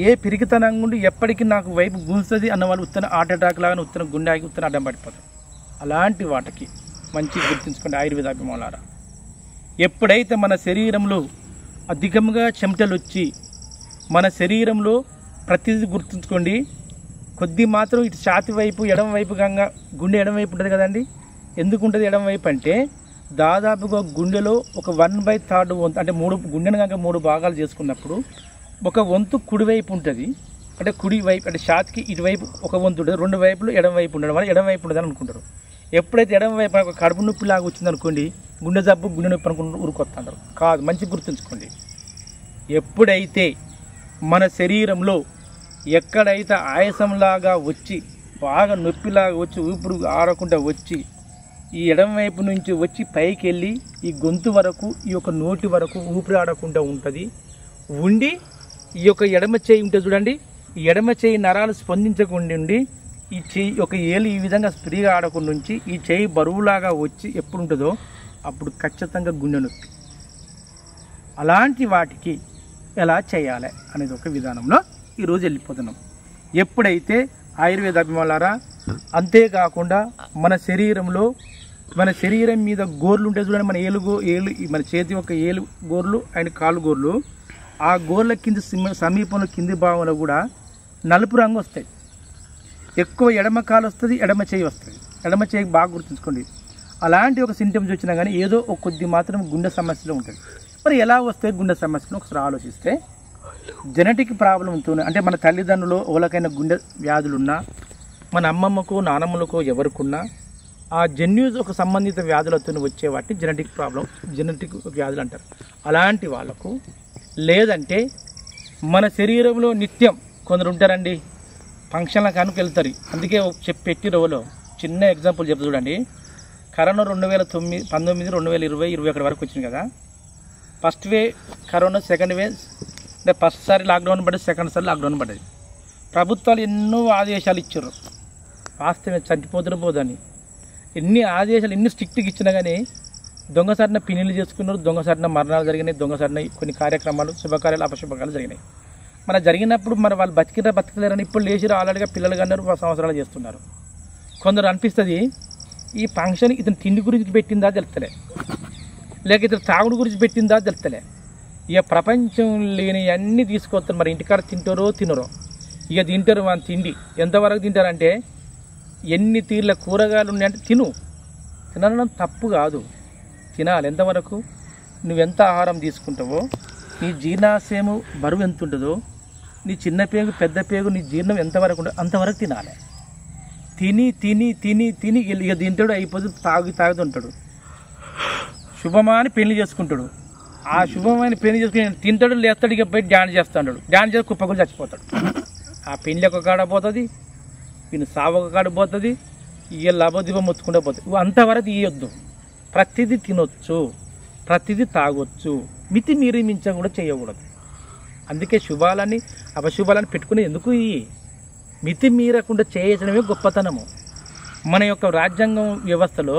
ఏ పిరికితనంగా ఉండి ఎప్పటికీ నాకు వైపు గుంస్తుంది అన్న వాళ్ళు ఉత్తన హార్ట్ అటాక్ లాగా ఉత్తన గుండె ఆగి ఉత్తన అడ్డం పడిపోతారు. అలాంటి వాటికి మంచి గుర్తుంచుకోండి ఆయుర్వేద అభిమానులారా. ఎప్పుడైతే మన శరీరంలో అధికంగా చెమటలు వచ్చి మన శరీరంలో ప్రతిదీ గుర్తుంచుకోండి, కొద్ది మాత్రం ఇటు ఛాతి వైపు ఎడమ వైపు గంగా గుండె ఎడమ వైపు ఉంటుంది కదండి. ఎందుకు ఉంటుంది ఎడమ వైపు అంటే దాదాపుగా గుండెలో ఒక 1/3 వంతు, అంటే గుండెను కనుక 3 భాగాలు చేసుకున్నప్పుడు ఒక వంతు కుడివైపు ఉంటుంది. అంటే కుడి వైపు అంటే ఛాతికి ఇటువైపు ఒక వంతు ఉంటుంది, 2 వైపులు ఎడమ వైపు ఉండడం వల్ల ఎడమ వైపు ఉంటుందని అనుకుంటారు. ఎప్పుడైతే ఎడమ వైపు ఒక కడుపు నొప్పి లాగా వచ్చిందనుకోండి, గుండె జబ్బు గుండె నొప్పి అనుకుంటూ ఊరుకొస్తుంటారు. కాదు, మంచి గుర్తుంచుకోండి. ఎప్పుడైతే మన శరీరంలో ఎక్కడైతే ఆయాసంలాగా వచ్చి బాగా నొప్పిలాగా వచ్చి ఊపిరి ఆడకుండా వచ్చి ఈ ఎడమ వైపు నుంచి వచ్చి పైకి వెళ్ళి ఈ గొంతు వరకు ఈ యొక్క నోటి వరకు ఊపిరి ఆడకుండా ఉంటుంది. ఉండి ఈ యొక్క ఎడమ చేయి ఉంటుంది చూడండి, ఈ ఎడమ చేయి నరాలు స్పందించకుండా ఉండి ఈ చేయి ఒక ఏలు ఈ విధంగా ఫ్రీగా ఆడకుండా నుంచి ఈ చేయి బరువులాగా వచ్చి ఎప్పుడు ఉంటుందో అప్పుడు ఖచ్చితంగా గుండె నొప్పి. అలాంటి వాటికి ఎలా చేయాలి అనేది ఒక విధానంలో ఈరోజు వెళ్ళిపోతున్నాం. ఎప్పుడైతే ఆయుర్వేద అభిమానులారా, అంతేకాకుండా మన శరీరం మీద గోర్లు ఉంటాయి చూడండి, మన ఏలు మన చేతి యొక్క ఏలు గోర్లు అండ్ కాలు గోర్లు, ఆ గోర్ల కింద సమీపంలో కింది భాగంలో కూడా నలుపు రంగు వస్తాయి. ఎక్కువ ఎడమ కాలు వస్తుంది, ఎడమ చేయి వస్తుంది. ఎడమ చేయి బాగా గుర్తుంచుకోండి. అలాంటి ఒక సింటమ్స్ వచ్చినా కానీ ఏదో ఒక కొద్ది మాత్రం గుండె సమస్యలు ఉంటుంది. మరి ఎలా వస్తాయి గుండె సమస్యలు ఒకసారి ఆలోచిస్తే, జెనెటిక్ ప్రాబ్లం ఉంటుంది. అంటే మన తల్లిదండ్రులు ఎవరికైనా గుండె వ్యాధులున్నా, మన అమ్మమ్మకో నానమ్మలకో ఎవరికున్నా ఆ జన్యూస్ ఒక సంబంధిత వ్యాధులతో వచ్చే వాటిని జెనెటిక్ వ్యాధులు అంటారు. అలాంటి వాళ్ళకు, లేదంటే మన శరీరంలో నిత్యం కొందరు ఉంటారండి ఫంక్షన్ల కనుక వెళ్తారు. అందుకే పెట్టి రోజులో చిన్న ఎగ్జాంపుల్ చెప్తా చూడండి. కరోనా 2019, 2020, 2021 వరకు వచ్చింది కదా. First way corona, second way అంటే ఫస్ట్ సారి లాక్డౌన్ పడ్డది, సెకండ్ సారి లాక్డౌన్ పడ్డది. ప్రభుత్వాలు ఎన్నో ఆదేశాలు ఇచ్చారు, వాస్తవం చనిపోదని. ఎన్ని ఆదేశాలు ఎన్ని స్ట్రిక్ట్గా ఇచ్చినా కానీ దొంగసారిన పిన్నిలు చేసుకున్నారు, దొంగసారిన మరణాలు జరిగినాయి, దొంగసారిన కొన్ని కార్యక్రమాలు, శుభకార్యాలు, అపశుభకార్యాలు జరిగినాయి. మన జరిగినప్పుడు మరి వాళ్ళు బతికలేరని ఇప్పుడు లేచి ఆల్రెడీగా పిల్లలు కన్నారు, సంవత్సరాలు చేస్తున్నారు. కొందరు అనిపిస్తుంది ఈ ఫంక్షన్ ఇతను తిండి గురించి పెట్టిందా తెలుస్తలే, లేక ఇతను తాగుడు గురించి పెట్టిందా తెలుస్తలే. ఇక ప్రపంచం లేని అన్నీ తీసుకొస్తారు. మరి ఇంటికాడ తింటారో తినరో, ఇక తింటారు. మన తిండి ఎంతవరకు తింటారంటే, ఎన్ని తీర్ల కూరగాయలు ఉన్నాయంటే తినడం తప్పు కాదు, తినాలి. ఎంతవరకు నువ్వెంత ఆహారం తీసుకుంటావో, నీ జీర్ణాశయము బరువు ఎంత ఉంటుందో, నీ చిన్న పేగు పెద్ద పేగు నీ జీర్ణం ఎంతవరకు ఉంటుందో అంతవరకు తినాలి. తిని తిని తిని తిని ఇక తింటాడు, అయిపోతుంది, తాగుతుంటాడు. శుభమాని పెళ్లి చేసుకుంటాడు. ఆ శుభమైన పెళ్లి చేసుకుని తింటాడు, లేస్తాడు, ఇక పోయి డ్యాన్స్ చేస్తాడు. డ్యాన్స్ చేసి కుప్పకులు చచ్చిపోతాడు. ఆ పెళ్లి ఒక కాడ పోతుంది, వీని సావు ఒక కాడ పోతుంది, ఇక లభదివ మొత్తుకుంటే పోతుంది. అంతవరకు ఇవ్వద్దు. ప్రతిదీ తినొచ్చు, ప్రతిదీ తాగొచ్చు, మితి మీరి మించ కూడా చేయకూడదు. అందుకే శుభాలని అపశుభాలని పెట్టుకుని ఎందుకు ఈ మితి మీరకుండా చేయడమే గొప్పతనము. మన యొక్క రాజ్యాంగం వ్యవస్థలో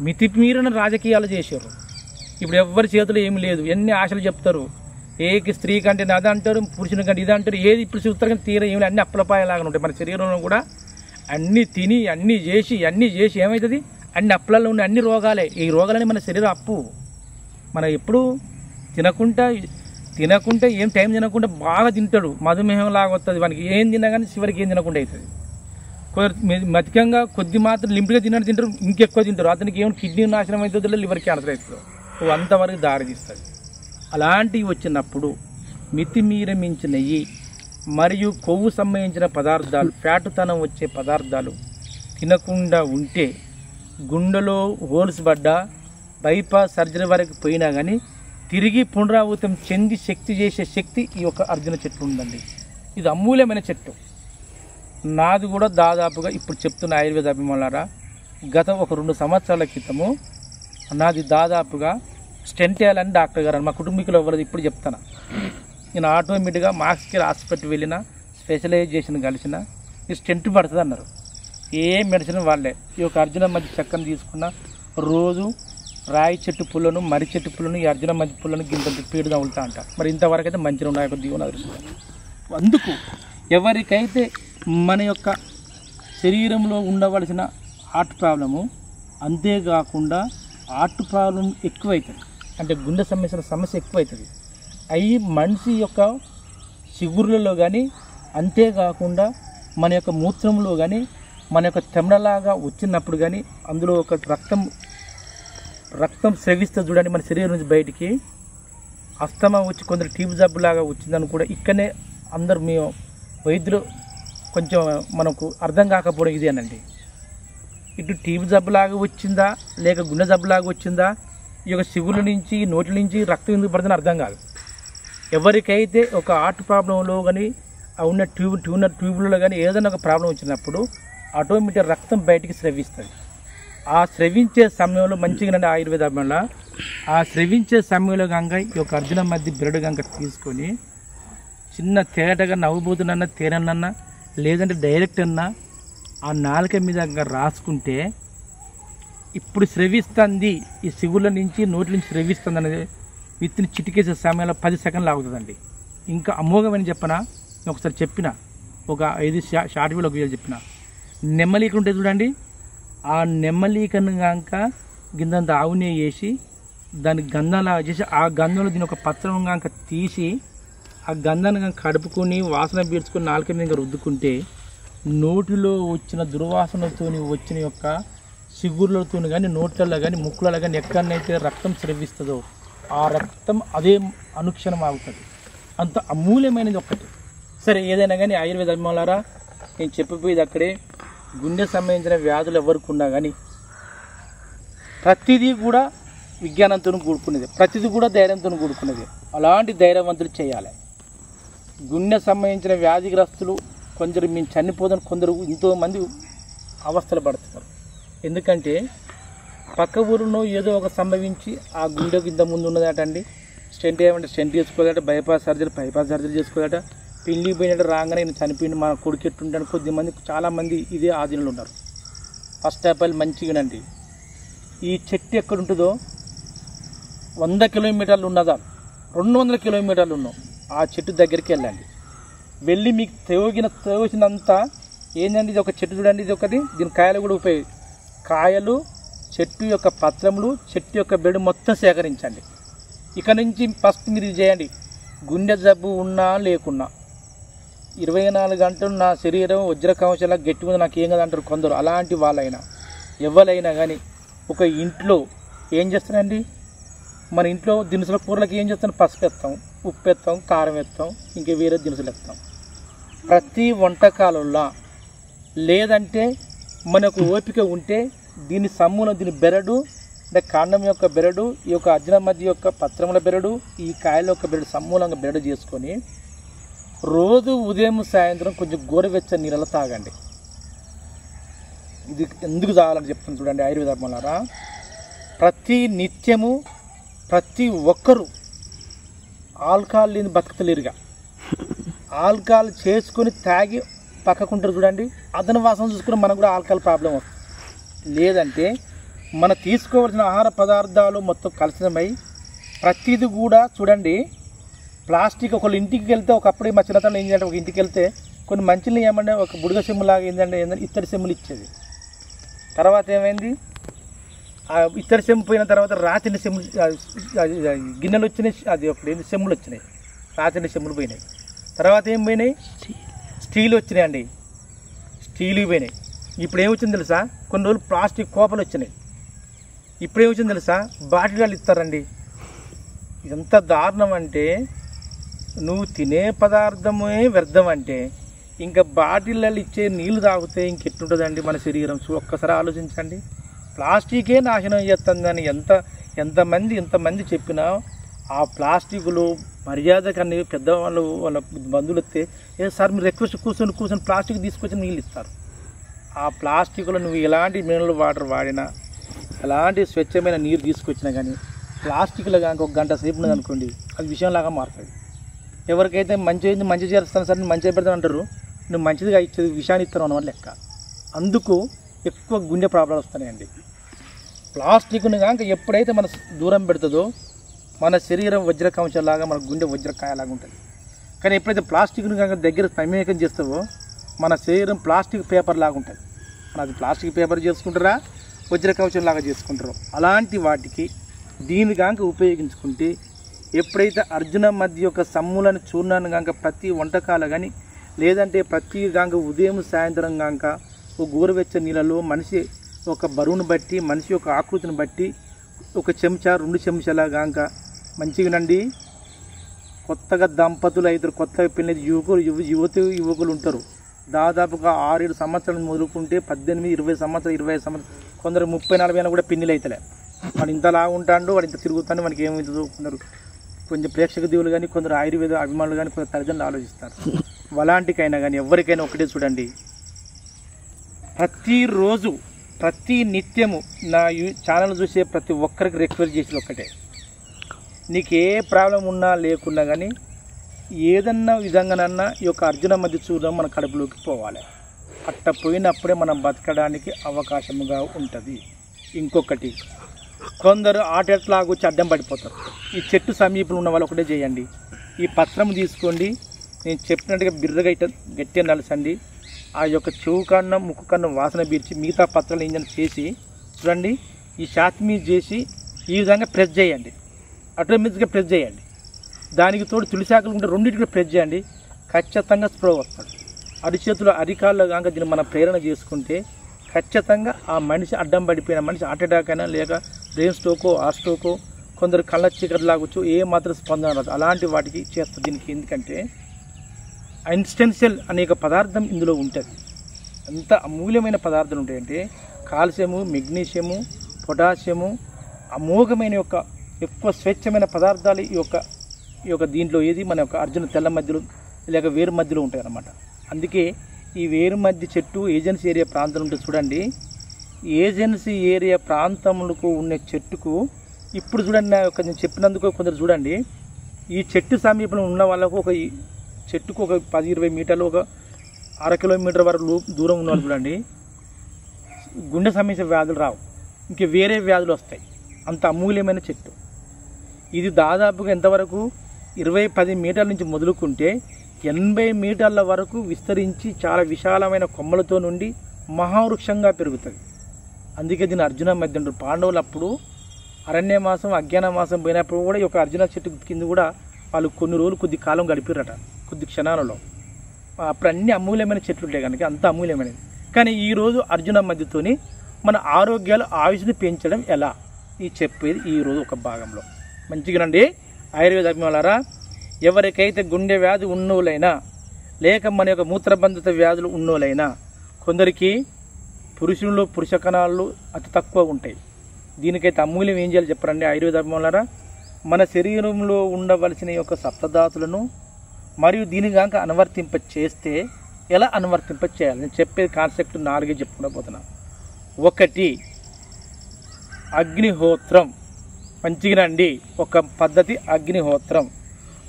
మితి మీరిన రాజకీయాలు చేశారు. ఇప్పుడు ఎవరి చేతులు ఏమి లేదు, ఎన్ని ఆశలు చెప్తారు. ఏకి స్త్రీ కంటే అది అంటారు, పురుషుని కంటే ఇది అంటారు. ఏది ఇప్పుడు చూస్తారు కానీ తీర ఏమి అన్ని అప్పలపాయలాగా ఉంటాయి. మన శరీరంలో కూడా అన్నీ తిని అన్నీ చేసి ఏమవుతుంది, అన్ని అప్పులలో ఉండే అన్ని రోగాలే. ఈ రోగాలని మన శరీరం అప్పు. మనం ఎప్పుడు తినకుంటే ఏం టైం తినకుండా బాగా తింటాడు, మధుమేహం లాగా వస్తుంది. మనకి ఏం తిన్నా కానీ చివరికి ఏం తినకుండా అవుతుంది. మతికంగా కొద్ది మాత్రం లిమిట్గా తింటారు, ఇంకెక్కువ తింటారు. అతనికి ఏమైనా కిడ్నీ నాశనం అవుతుందో, లివర్ క్యాన్సర్ అవుతుందో, అంతవరకు దారితీస్తుంది. అలాంటివి వచ్చినప్పుడు మితిమీర మించినవి మరియు కొవ్వు సంబంధించిన పదార్థాలు, ఫ్యాటుతనం వచ్చే పదార్థాలు తినకుండా ఉంటే గుండెలో హోల్స్ పడ్డా, బైపాస్ సర్జరీ వరకు పోయినా కానీ తిరిగి పునరావృతం చెంది శక్తి చేసే శక్తి ఈ యొక్క అర్జున చెట్టు ఉందండి. ఇది అమూల్యమైన చెట్టు. నాది కూడా దాదాపుగా ఇప్పుడు చెప్తున్న ఆయుర్వేద అభిమానులారా, గత ఒక 2 సంవత్సరాల క్రితము నాది దాదాపుగా స్టెంట్ వేయాలని డాక్టర్ గారు మా కుటుంబీకులు ఎవరు ఇప్పుడు చెప్తాను. నేను ఆటోమేటిక్గా మాస్కి హాస్పిటల్ వెళ్ళిన, స్పెషలైజేషన్ కలిసిన, ఈ స్టెంట్ పడుతుంది అన్నారు. ఏ మెడిసిన్ వాళ్ళే. ఈ యొక్క అర్జున మధ్య చెక్కను తీసుకున్న, రోజు రాయి చెట్టు పుల్లను, మర్రి చెట్టు పుల్లను, ఈ అర్జున మధ్య పుల్లను గింత పీడు తగులుతా అంట. మరి ఇంతవరకు అయితే మంచిగా ఉన్నాయి ఒక దీవుని అదృష్టం. అందుకు ఎవరికైతే మన యొక్క శరీరంలో ఉండవలసిన హార్ట్ ప్రాబ్లము, అంతేకాకుండా హార్ట్ ప్రాబ్లం ఎక్కువవుతుంది, అంటే గుండె సమస్య ఎక్కువవుతుంది. అవి మనిషి యొక్క చిగుర్లలో కానీ, అంతేకాకుండా మన యొక్క మూత్రంలో కానీ, మన యొక్క తెమ్మలాగా వచ్చినప్పుడు కానీ, అందులో ఒక రక్తం స్రవిస్తే చూడండి మన శరీరం నుంచి బయటికి. అస్తమా వచ్చి కొందరు టీబీ జబ్బులాగా వచ్చిందని కూడా ఇక్కడనే అందరు మేము వైద్యులు కొంచెం మనకు అర్థం కాకపోవడం ఇది అనండి. ఇటు టీబీ జబ్బులాగా వచ్చిందా లేక గుండె జబ్బులాగా వచ్చిందా, ఈ యొక్క శివుల నుంచి నోటి నుంచి రక్తం ఎందుకు పడుతుందని అర్థం కాదు. ఎవరికైతే ఒక హార్ట్ ప్రాబ్లంలో కానీ ఉన్న ట్యూబ్లలో కానీ ఏదైనా ఒక ప్రాబ్లం వచ్చినప్పుడు ఆటోమేటిక్ రక్తం బయటికి స్రవిస్తుంది. ఆ స్రవించే సమయంలో మంచిగా ఆయుర్వేద అభిమానుల ఆ స్రవించే సమయంలో గంగ ఈ యొక్క అర్జున మధ్య బెరడు గంగ తీసుకొని చిన్న తేటగా నవ్వుబోతున్నా తేనన్నా లేదంటే డైరెక్ట్ అన్నా ఆ నాలుక మీద రాసుకుంటే ఇప్పుడు స్రవిస్తుంది ఈ శివుల నుంచి నోటి నుంచి స్రవిస్తుంది అనేది విత్తిని చిటికేసే సమయంలో 10 సెకండ్లు ఆగుతుందండి. ఇంకా అమోఘమని చెప్పనా ఒకసారి చెప్పిన ఒక 5 షార్ట్ వీడియో ఒక చెప్పిన నెమ్మలీక ఉంటే చూడండి, ఆ నెమ్మలీకను కాక గిందంత ఆవునే వేసి దాని గంధంలాగా చేసి ఆ గంధంలో దీని ఒక పత్రం కాక తీసి ఆ గంధాన్ని కనుక కడుపుకొని వాసన పీల్చుకొని నాలుక మీద రుద్దుకుంటే నోటిలో వచ్చిన దుర్వాసనతో వచ్చిన యొక్క సిగుర్లతో కానీ నోట్లలో కానీ ముక్కులలో కానీ ఎక్కడనైతే రక్తం స్రవిస్తుందో ఆ రక్తం అదే అనుక్షణం ఆగుతుంది. అంత అమూల్యమైనది ఒక్కటి. సరే ఏదైనా కానీ ఆయుర్వేద అభిమానులారా నేను చెప్పిపోయేది అక్కడే. గుండె సంబంధించిన వ్యాధులు ఎవరికి ఉన్నా కానీ ప్రతిదీ కూడా విజ్ఞానంతో కూడుకునేది, ప్రతిదీ కూడా ధైర్యంతో కూడుకునేది. అలాంటి ధైర్యవంతులు చేయాలి. గుండె సంబంధించిన వ్యాధిగ్రస్తులు కొందరు మేము చనిపోదని కొందరు ఎంతోమంది అవస్థలు పడుతున్నారు. ఎందుకంటే పక్క ఊరిలో ఏదో ఒక సంభవించి ఆ గుండెకు ఇంత ముందు ఉన్నదటండి, స్టెంట్ ఏమంటే స్టెంట్ చేసుకోదట, బైపాస్ సర్జరీ చేసుకోదట, పెళ్ళికి పోయినట్టు రాగానే నేను చనిపోయింది మన కొడుకు ఎట్టుంటాను. కొద్దిమంది చాలామంది ఇదే ఆధీనంలో ఉన్నారు. ఫస్ట్ ఆఫ్ ఆల్ మంచిగానండి, ఈ చెట్టు ఎక్కడ ఉంటుందో 100 కిలోమీటర్లు ఉన్నదా 200 కిలోమీటర్లు ఉన్నాం ఆ చెట్టు దగ్గరికి వెళ్ళండి. వెళ్ళి మీకు తోచినంత ఏంటంటే ఇది ఒక చెట్టు చూడండి, ఇది ఒకటి, దీని కాయలు కూడా ఉపయోగ కాయలు, చెట్టు యొక్క పత్రములు, చెట్టు యొక్క బెడు మొత్తం సేకరించండి. ఇక నుంచి ఫస్ట్ మీరు ఇది చేయండి. గుండె జబ్బు ఉన్నా లేకున్నా 24 గంటలు నా శరీరం వజ్రకవచలా గట్టిగా నాకు ఏం కదా అంటారు కొందరు. అలాంటి వాళ్ళైనా ఎవరైనా కానీ ఒక ఇంట్లో ఏం చేస్తారండి, మన ఇంట్లో దినుసుల కూరలకి ఏం చేస్తాం, పసుపు వేస్తాం, ఉప్పు వేస్తాం, కారం వేస్తాం, ఇంకా వేరే దినుసులు వేస్తాం. ప్రతి వంటకాలలో లేదంటే మనకు ఓపిక ఉంటే దీని సమ్మున దీని బెరడు అంటే కాండం యొక్క బెరడు, ఈ యొక్క అర్జున మధ్య యొక్క పత్రముల బెరడు, ఈ కాయల యొక్క బెరడు సమూలంగా బెరడు చేసుకొని రోజు ఉదయం సాయంత్రం కొంచెం గోరువెచ్చని నీళ్ళలో తాగండి. ఇది ఎందుకు తాగాలని చెప్తాను చూడండి ఆయుర్వేద అభిమానులారా. ప్రతి నిత్యము ప్రతి ఒక్కరూ ఆల్కహాల్ లేని బతుకుతలేరుగా. ఆల్కహాల్ చేసుకొని తాగి పక్కకుంటారు చూడండి, అదన వాసన చూసుకుని మనకు కూడా ఆల్కహాల్ ప్రాబ్లం వస్తుంది. లేదంటే మనం తీసుకోవాల్సిన ఆహార పదార్థాలు మొత్తం కలిసినమై ప్రతిదీ కూడా చూడండి. ప్లాస్టిక్ ఒకళ్ళు ఇంటికి వెళ్తే ఒకప్పుడు మా చిన్నతనంలో ఏంటంటే ఒక ఇంటికి వెళ్తే కొన్ని మంచిని ఏమంటే ఒక బుడగ సెమ్ములాగా ఏంటంటే ఇత్తడి సెమ్ములు ఇచ్చేది. తర్వాత ఏమైంది, ఆ ఇత్తడి సెమ్ము పోయిన తర్వాత రాతిని సెమ్ములు గిన్నెలు వచ్చినాయి, అది ఒకటి సెమ్ములు వచ్చినాయి, రాతిని సెమ్ములు పోయినాయి. తర్వాత ఏం పోయినాయి, స్టీల్ వచ్చినాయండి, స్టీల్ పోయినాయి. ఇప్పుడు ఏమొచ్చింది తెలుసా, కొన్ని రోజులు ప్లాస్టిక్ కోపలు వచ్చినాయి. ఇప్పుడు ఏమొచ్చింది తెలుసా, బాటిల్ ఇస్తారండి. ఎంత దారుణం అంటే నువ్వు తినే పదార్థమే వ్యర్థం అంటే ఇంకా బాటిళ్ళలో ఇచ్చే నీళ్లు తాగితే ఇంకెట్టుంటుందండి మన శరీరం. ఒక్కసారి ఆలోచించండి. ప్లాస్టికే నాశనం చేస్తుందని ఎంతమంది చెప్పినా ఆ ప్లాస్టిక్లు మర్యాద కన్నా పెద్దవాళ్ళు వాళ్ళ బంధువులు వస్తే ఏ సార్ మీరు రిక్వెస్ట్ కూర్చొని ప్లాస్టిక్ తీసుకొచ్చి నీళ్ళు ఇస్తారు. ఆ ప్లాస్టిక్లో నువ్వు ఎలాంటి మినరల్ వాటర్ వాడినా ఎలాంటి స్వచ్ఛమైన నీరు తీసుకొచ్చినా కానీ ప్లాస్టిక్లో కనుక 1 గంట సేపు ఉన్నది అనుకోండి అది విషయంలాగా మారుతుంది. ఎవరికైతే మంచి చేస్తాను సార్ నేను మంచిగా పెడతాను అంటారు, నువ్వు మంచిదిగా ఇచ్చేది విషయాన్ని ఇస్తాను అన్నమాట లెక్క. అందుకు ఎక్కువ గుండె ప్రాబ్లాలు వస్తున్నాయండి. ప్లాస్టిక్ను కనుక ఎప్పుడైతే మన దూరం పెడుతుందో మన శరీరం వజ్రకవచలాగా మన గుండె వజ్రకాయలాగా ఉంటుంది. కానీ ఎప్పుడైతే ప్లాస్టిక్ను కనుక దగ్గర సమేకం చేస్తావో మన శరీరం ప్లాస్టిక్ పేపర్ లాగా ఉంటుంది. మన అది ప్లాస్టిక్ పేపర్ చేసుకుంటారా వజ్రకవచం లాగా చేసుకుంటారో అలాంటి వాటికి దీన్ని కనుక ఉపయోగించుకుంటే ఎప్పుడైతే అర్జున మధ్య యొక్క సమ్ములను చూర్ణాన్ని కనుక ప్రతి వంటకాలు కానీ లేదంటే ప్రతి కనుక ఉదయం సాయంత్రం కనుక ఒక గోరువెచ్చ నీళ్ళలో మనిషి ఒక బరువును బట్టి మనిషి యొక్క ఆకృతిని బట్టి 1 చెంచా 2 చెంచాల కనుక మంచిగానండి. కొత్తగా దంపతులు అయితే కొత్తగా పెళ్ళి యువకులు ఉంటారు. దాదాపుగా 6-7 సంవత్సరాలు మొదలుకుంటే 18, 20 సంవత్సరాలు 25 సంవత్సరాలు కొందరు 30-40 అయినా కూడా పెళ్ళిళ్ళు అవుతలే. వాడు ఇంతలా ఉంటాడు, వాడు ఇంత తిరుగుతాడు, వానికి ఏమవుతుందో కొందరు కొంచెం ప్రేక్షక దేవులు కానీ కొందరు ఆయుర్వేద అభిమానులు కానీ కొందరు తల్లిదండ్రులు ఆలోచిస్తారు. వలాంటికైనా కానీ ఎవరికైనా ఒకటే చూడండి, ప్రతిరోజు ప్రతి నిత్యము నా ఛానల్ చూసే ప్రతి ఒక్కరికి రిక్వెస్ట్ చేసేది ఒక్కటే, నీకు ఏ ప్రాబ్లం ఉన్నా లేకున్నా కానీ ఏదన్నా విధంగానన్నా ఈ యొక్క అర్జున మధ్య చూడడం మన కడుపులోకి పోవాలి. అట్ట పోయినప్పుడే మనం బతకడానికి అవకాశముగా ఉంటుంది. ఇంకొకటి, కొందరు ఆటలాగా వచ్చి అడ్డం పడిపోతారు. ఈ చెట్టు సమీపంలో ఉన్న వాళ్ళు ఒకటే చేయండి, ఈ పత్రం తీసుకోండి, నేను చెప్పినట్టుగా బిర్రగా గట్టిగా నలసండి, ఆ యొక్క చెవు కన్నం ముక్కు కన్నం వాసన పీల్చి మిగతా పత్రాలు ఇంజన్ చేసి చూడండి, ఈ షాత్ మీద చేసి ఈ విధంగా ప్రెస్ చేయండి, ఆటోమేటిక్గా ప్రెస్ చేయండి. దానికి తోడు తులసాకులు ఉంటే రెండింటికి ప్రెస్ చేయండి, ఖచ్చితంగా స్ప్రో వస్తాడు. అరిచేతులు అరికాల్లో కనుక దీన్ని మనం ప్రేరణ చేసుకుంటే ఖచ్చితంగా ఆ మనిషి అడ్డం పడిపోయిన మనిషి హార్ట్ అటాక్ అయినా లేక బ్రెయిన్ స్ట్రోకో హార్ట్ స్ట్రోకో కొందరు కళ్ళ చీకటి లాగొచ్చు, ఏ మాత్రం స్పందన రాదు, అలాంటి వాటికి చేస్తుంది. దీనికి ఎందుకంటే ఇన్స్టెన్షియల్ అనేక పదార్థం ఇందులో ఉంటుంది. ఎంత అమూల్యమైన పదార్థాలు ఉంటాయంటే కాల్షియము, మెగ్నీషియము, పొటాషియము, అమోఘమైన యొక్క ఎక్కువ స్వచ్ఛమైన పదార్థాలు ఈ యొక్క దీంట్లో ఏది మన యొక్క అర్జున తెల్ల మధ్యలో లేక వేరు మధ్యలో ఉంటాయి అన్నమాట. అందుకే ఈ వేరు మధ్య చెట్టు ఏజెన్సీ ఏరియా ప్రాంతం ఉంటుంది చూడండి, ఏజెన్సీ ఏరియా ప్రాంతములకు ఉన్న చెట్టుకు ఇప్పుడు చూడండి, నేను చెప్పినందుకు కొందరు చూడండి, ఈ చెట్టు సమీపంలో ఉన్న వాళ్ళకు ఒక చెట్టుకు ఒక 10-20 మీటర్లు ఒక 1/2 కిలోమీటర్ వరకు దూరం ఉన్న వాళ్ళు చూడండి గుండె సమస్య వ్యాధులు రావు, ఇంక వేరే వ్యాధులు వస్తాయి. అంత అమూల్యమైన చెట్టు ఇది. దాదాపుగా ఎంతవరకు 20-10 మీటర్ల నుంచి మొదలుకుంటే 80 మీటర్ల వరకు విస్తరించి చాలా విశాలమైన కొమ్మలతో నుండి మహావృక్షంగా పెరుగుతుంది. అందుకే దీన్ని అర్జున మధ్య అంటారు. పాండవులు అప్పుడు అరణ్యమాసం అజ్ఞానమాసం పోయినప్పుడు కూడా ఈ యొక్క అర్జున చెట్టు కింద కూడా వాళ్ళు కొన్ని రోజులు కొద్ది కాలం గడిపారట, కొద్ది క్షణాలలో. అప్పుడు అన్ని అమూల్యమైన చెట్లు ఉంటాయి కనుక అంత అమూల్యమైనది. కానీ ఈరోజు అర్జున మధ్యతోని మన ఆరోగ్యాలు ఆయుష్ని పెంచడం ఎలా ఈ చెప్పేది ఈరోజు ఒక భాగంలో. మంచిగానండి ఆయుర్వేద అభిమానులారా, ఎవరికైతే గుండె వ్యాధి ఉన్నోళ్ళైనా లేక మన యొక్క మూత్రబంధిత వ్యాధులు ఉన్నోళ్ళైనా, కొందరికి పురుషుల్లో పురుష కణాలు అతి తక్కువ ఉంటాయి. దీనికైతే అమూల్యం ఏం చేయాలి చెప్పరండి ఆయుర్వేద అభిమానులారా, మన శరీరంలో ఉండవలసిన యొక్క సప్తధాతులను మరియు దీని కనుక అనువర్తింప చేస్తే ఎలా అనువర్తింప చేయాలి నేను చెప్పేది కాన్సెప్ట్ 4 చెప్పుకుంటూ పోతున్నా. 1 అగ్నిహోత్రం, మంచిగానండి ఒక పద్ధతి అగ్నిహోత్రం.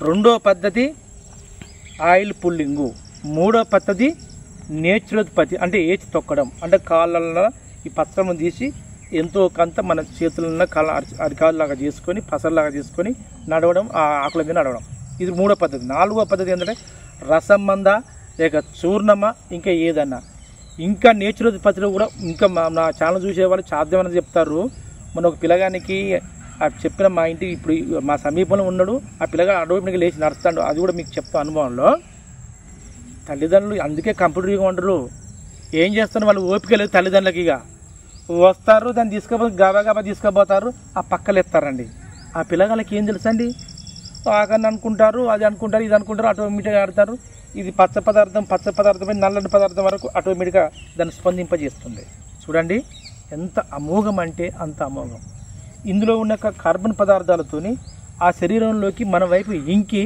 2వ పద్ధతి ఆయిల్ పుల్లింగు. 3వ పద్ధతి నేచురోపతి అంటే ఏచి తొక్కడం, అంటే కాళ్ళల్లో ఈ పత్రం తీసి ఎంతో కొంత మన చేతులను అరికాళ్ళలాగా చేసుకొని పసర్లాగా చేసుకొని నడవడం, ఆ ఆకుల మీద నడవడం. ఇది 3వ పద్ధతి. 4వ పద్ధతి ఏంటంటే రసం మంద లేక చూర్ణమా ఇంకా ఏదన్నా. ఇంకా నేచురోపతిలో కూడా ఇంకా నా ఛానల్ చూసేవాళ్ళు సాధ్యమని చెప్తారు. మన ఒక పిల్లగానికి చెప్పిన మా ఇంటికి ఇప్పుడు మా సమీపంలో ఉన్నాడు, ఆ పిల్లగాడు అడవికి లేచి నడుస్తాడు. అది కూడా మీకు చెప్తా అనుభవంలో. తల్లిదండ్రులు అందుకే కంప్యూటర్ యుగం అంటారు. ఏం చేస్తారు వాళ్ళు ఓపిక లేదు తల్లిదండ్రులకి. ఇక వస్తారు దాన్ని తీసుకుపోతే గబా తీసుకుపోతారు, ఆ పక్కలు ఎత్తారండి. ఆ పిల్లగాళ్ళకి ఏం తెలుసండి, ఆకని అనుకుంటారు, అది అనుకుంటారు, ఇది అనుకుంటారు, ఆటోమేటిక్గా ఆడతారు. ఇది పచ్చ పదార్థం నల్లని పదార్థం వరకు ఆటోమేటిక్గా దాన్ని స్పందింపజేస్తుంది. చూడండి ఎంత అమోఘం అంటే అంత అమోఘం. ఇందులో ఉన్న కార్బన్ పదార్థాలతోని ఆ శరీరంలోకి మన వైపు ఇంకి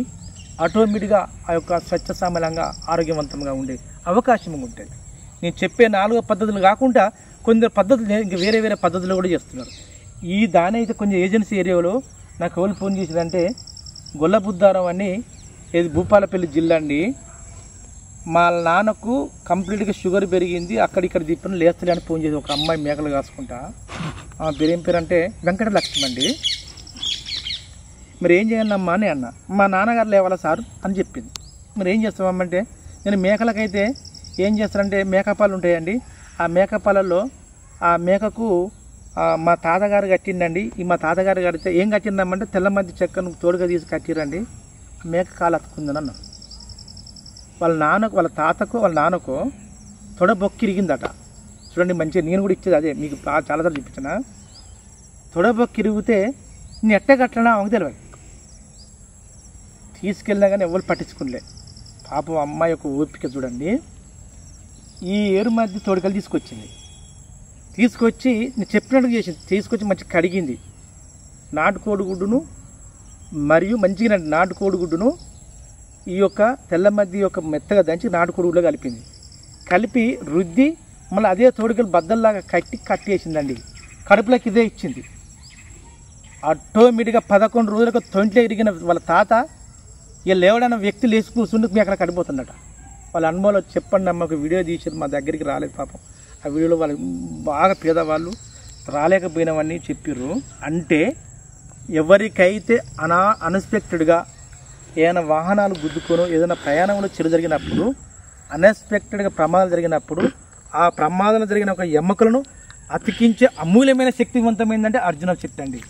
ఆటోమేటిక్గా ఆ యొక్క స్వచ్ఛసామలంగా ఆరోగ్యవంతంగా ఉండే అవకాశం ఉంటుంది. నేను చెప్పే 4 పద్ధతులు కాకుండా కొందరు పద్ధతులు ఇంకా వేరే పద్ధతులు కూడా చేస్తున్నారు. ఈ దాని అయితే కొంచెం ఏజెన్సీ ఏరియాలో నాకు ఎవరు ఫోన్ చేసిందంటే గొల్లబుద్ధారం అని, ఇది భూపాలపల్లి జిల్లా అండి. మా నాన్నకు కంప్లీట్గా షుగర్ పెరిగింది, అక్కడిక్కడ తిప్పని లేస్తలే అని ఫోన్ చేసి ఒక అమ్మాయి మేకలు కాసుకుంటా. పేరు ఏం పేరు అంటే వెంకటలక్ష్మి అండి. మీరు ఏం చేయండి అమ్మా అని అన్న. మా నాన్నగారు లేవాలా సార్ అని చెప్పింది. మీరు ఏం చేస్తామమ్మంటే, నేను మేకలకైతే ఏం చేస్తారంటే మేకపాలు ఉంటాయండి, ఆ మేకపాలలో ఆ మేకకు మా తాతగారు కట్టిండండి. మా తాతగారు కడితే ఏం కట్టిందమ్మంటే తెల్ల మధ్య చెక్కను తోడుగా తీసి కట్టిరండి, మేక కాలు అతుకుందని అన్న. వాళ్ళ తాతకు వాళ్ళ నాన్నకు తొడ బొక్కిరిగిందట. చూడండి మంచిగా, నేను కూడా ఇచ్చేది అదే మీకు చాలాసార్లు చూపించిన. తొడ బొక్కిరిగితే నేను ఎట్ట కట్టనా ఆమెకు తెలియదు. తీసుకెళ్ళినా కానీ ఎవరు పట్టించుకోలే. పాపం అమ్మాయి యొక్క ఓపిక చూడండి. ఈ ఏరు మధ్య తోడుకలు తీసుకొచ్చి నేను చెప్పినట్టుగా చేసింది. తీసుకొచ్చి మంచిగా కడిగింది. నాటుకోడిగుడ్డును మరియు మంచిగా నాటుకోడిగుడ్డును ఈ యొక్క తెల్ల మద్ది యొక్క మెత్తగా దంచి నాటుకోడుగులో కలిపి రుద్ది మళ్ళీ అదే తోడుకలు బద్దల్లాగా కట్టేసిందండి. కడుపులోకి ఇదే ఇచ్చింది. ఆటోమేటిక్గా 11 రోజులకు తొంట్లో ఇరిగిన వాళ్ళ తాత ఇక లేవడన్న వ్యక్తి లేచి కూర్చుండి మీ అక్కడ కడిపోతుందట. వాళ్ళ అనుభవాలు చెప్పండి అమ్మ, ఒక వీడియో తీసారు, మా దగ్గరికి రాలేదు పాపం. ఆ వీడియోలో వాళ్ళు బాగా పేదవాళ్ళు రాలేకపోయినవన్నీ చెప్పారు. అంటే ఎవరికైతే అన్ఎక్స్పెక్టెడ్గా ఏదైనా వాహనాలు గుద్దుకోనో ఏదైనా ప్రయాణంలో చెడు జరిగినప్పుడు, అన్ఎక్స్పెక్టెడ్గా ప్రమాదాలు జరిగినప్పుడు, ఆ ప్రమాదాలు జరిగిన ఒక ఎముకలను అతికించే అమూల్యమైన శక్తివంతమైందంటే అర్జున శక్తి అండి.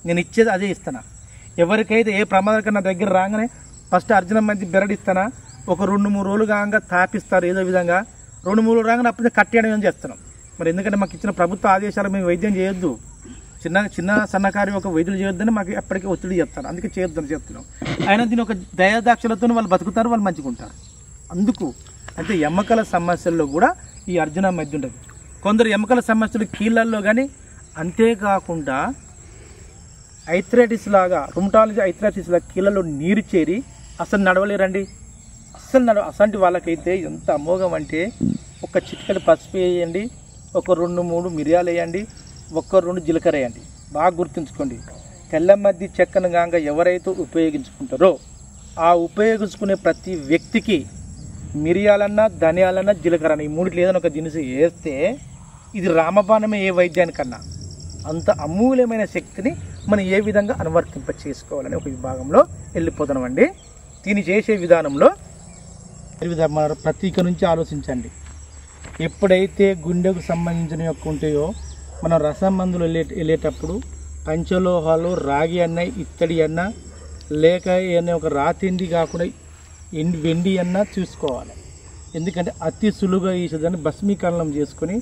నేను ఇచ్చేది అదే ఇస్తాను. ఎవరికైతే ఏ ప్రమాదం కన్నా దగ్గర రాగానే ఫస్ట్ అర్జున మధ్య బెరడిస్తానా, ఒక 2-3 రోజులు కాగా తాపిస్తారు ఏదో విధంగా, 2-3 రోజులు రాగానే అప్పుడు కట్టేయడం చేస్తున్నాం. మరి ఎందుకంటే మాకు ఇచ్చిన ప్రభుత్వ ఆదేశాలు మేము వైద్యం చేయొద్దు, చిన్న సన్నకారి ఒక వైద్యులు చేయొద్దని మాకు ఎప్పటికీ ఒత్తిడి చెప్తారు. అందుకే చేయొద్దని చెప్తున్నాం. అయినా దీని ఒక దయాదాక్షలతో వాళ్ళు బతుకుతారు, వాళ్ళు మంచిగా ఉంటారు. అందుకు అంటే ఎముకల సమస్యల్లో కూడా ఈ అర్జున మధ్య ఉంటుంది. కొందరు ఎముకల సమస్యలు కీళ్ళల్లో కానీ, అంతేకాకుండా ఐథరైటిస్ లాగా రుమటాలజీ ఐథరైటిస్ లాగా కీళ్ళలో నీరు చేరి అసలు నడవలేరండి. అసలు వాళ్ళకైతే ఎంత అమోఘం అంటే ఒక చిటికెడు పసుపు వేయండి, ఒక 2-3 మిరియాలు వేయండి, 1-2 జీలకర్ర వేయండి. బాగా గుర్తుంచుకోండి. తెల్ల మద్ది చెక్కను గాంగా ఎవరైతే ఉపయోగించుకుంటారో ఆ ఉపయోగించుకునే ప్రతి వ్యక్తికి మిరియాలన్నా ధనియాలన్నా జీలకర్ర ఈ మూడిట్లో ఏదైనా ఒక దినుసు వేస్తే ఇది రామబాణమే ఏ వైద్యానికన్నా. అంత అమూల్యమైన శక్తిని మనం ఏ విధంగా అనువర్తింప చేసుకోవాలని ఒక విభాగంలో వెళ్ళిపోతున్నామండి. దీన్ని చేసే విధానంలో ప్రతీక నుంచి ఆలోచించండి. ఎప్పుడైతే గుండెకు సంబంధించిన యొక్క ఉంటాయో మనం రసం మందులు వెళ్ళేటప్పుడు పంచలోహాలు రాగి అన్న, ఇత్తడి అన్న, లేక ఏదైనా ఒక రాతిండి కాకుండా వెండి అన్న చూసుకోవాలి. ఎందుకంటే అతి సులువుగా దాన్ని భస్మీకరణం చేసుకొని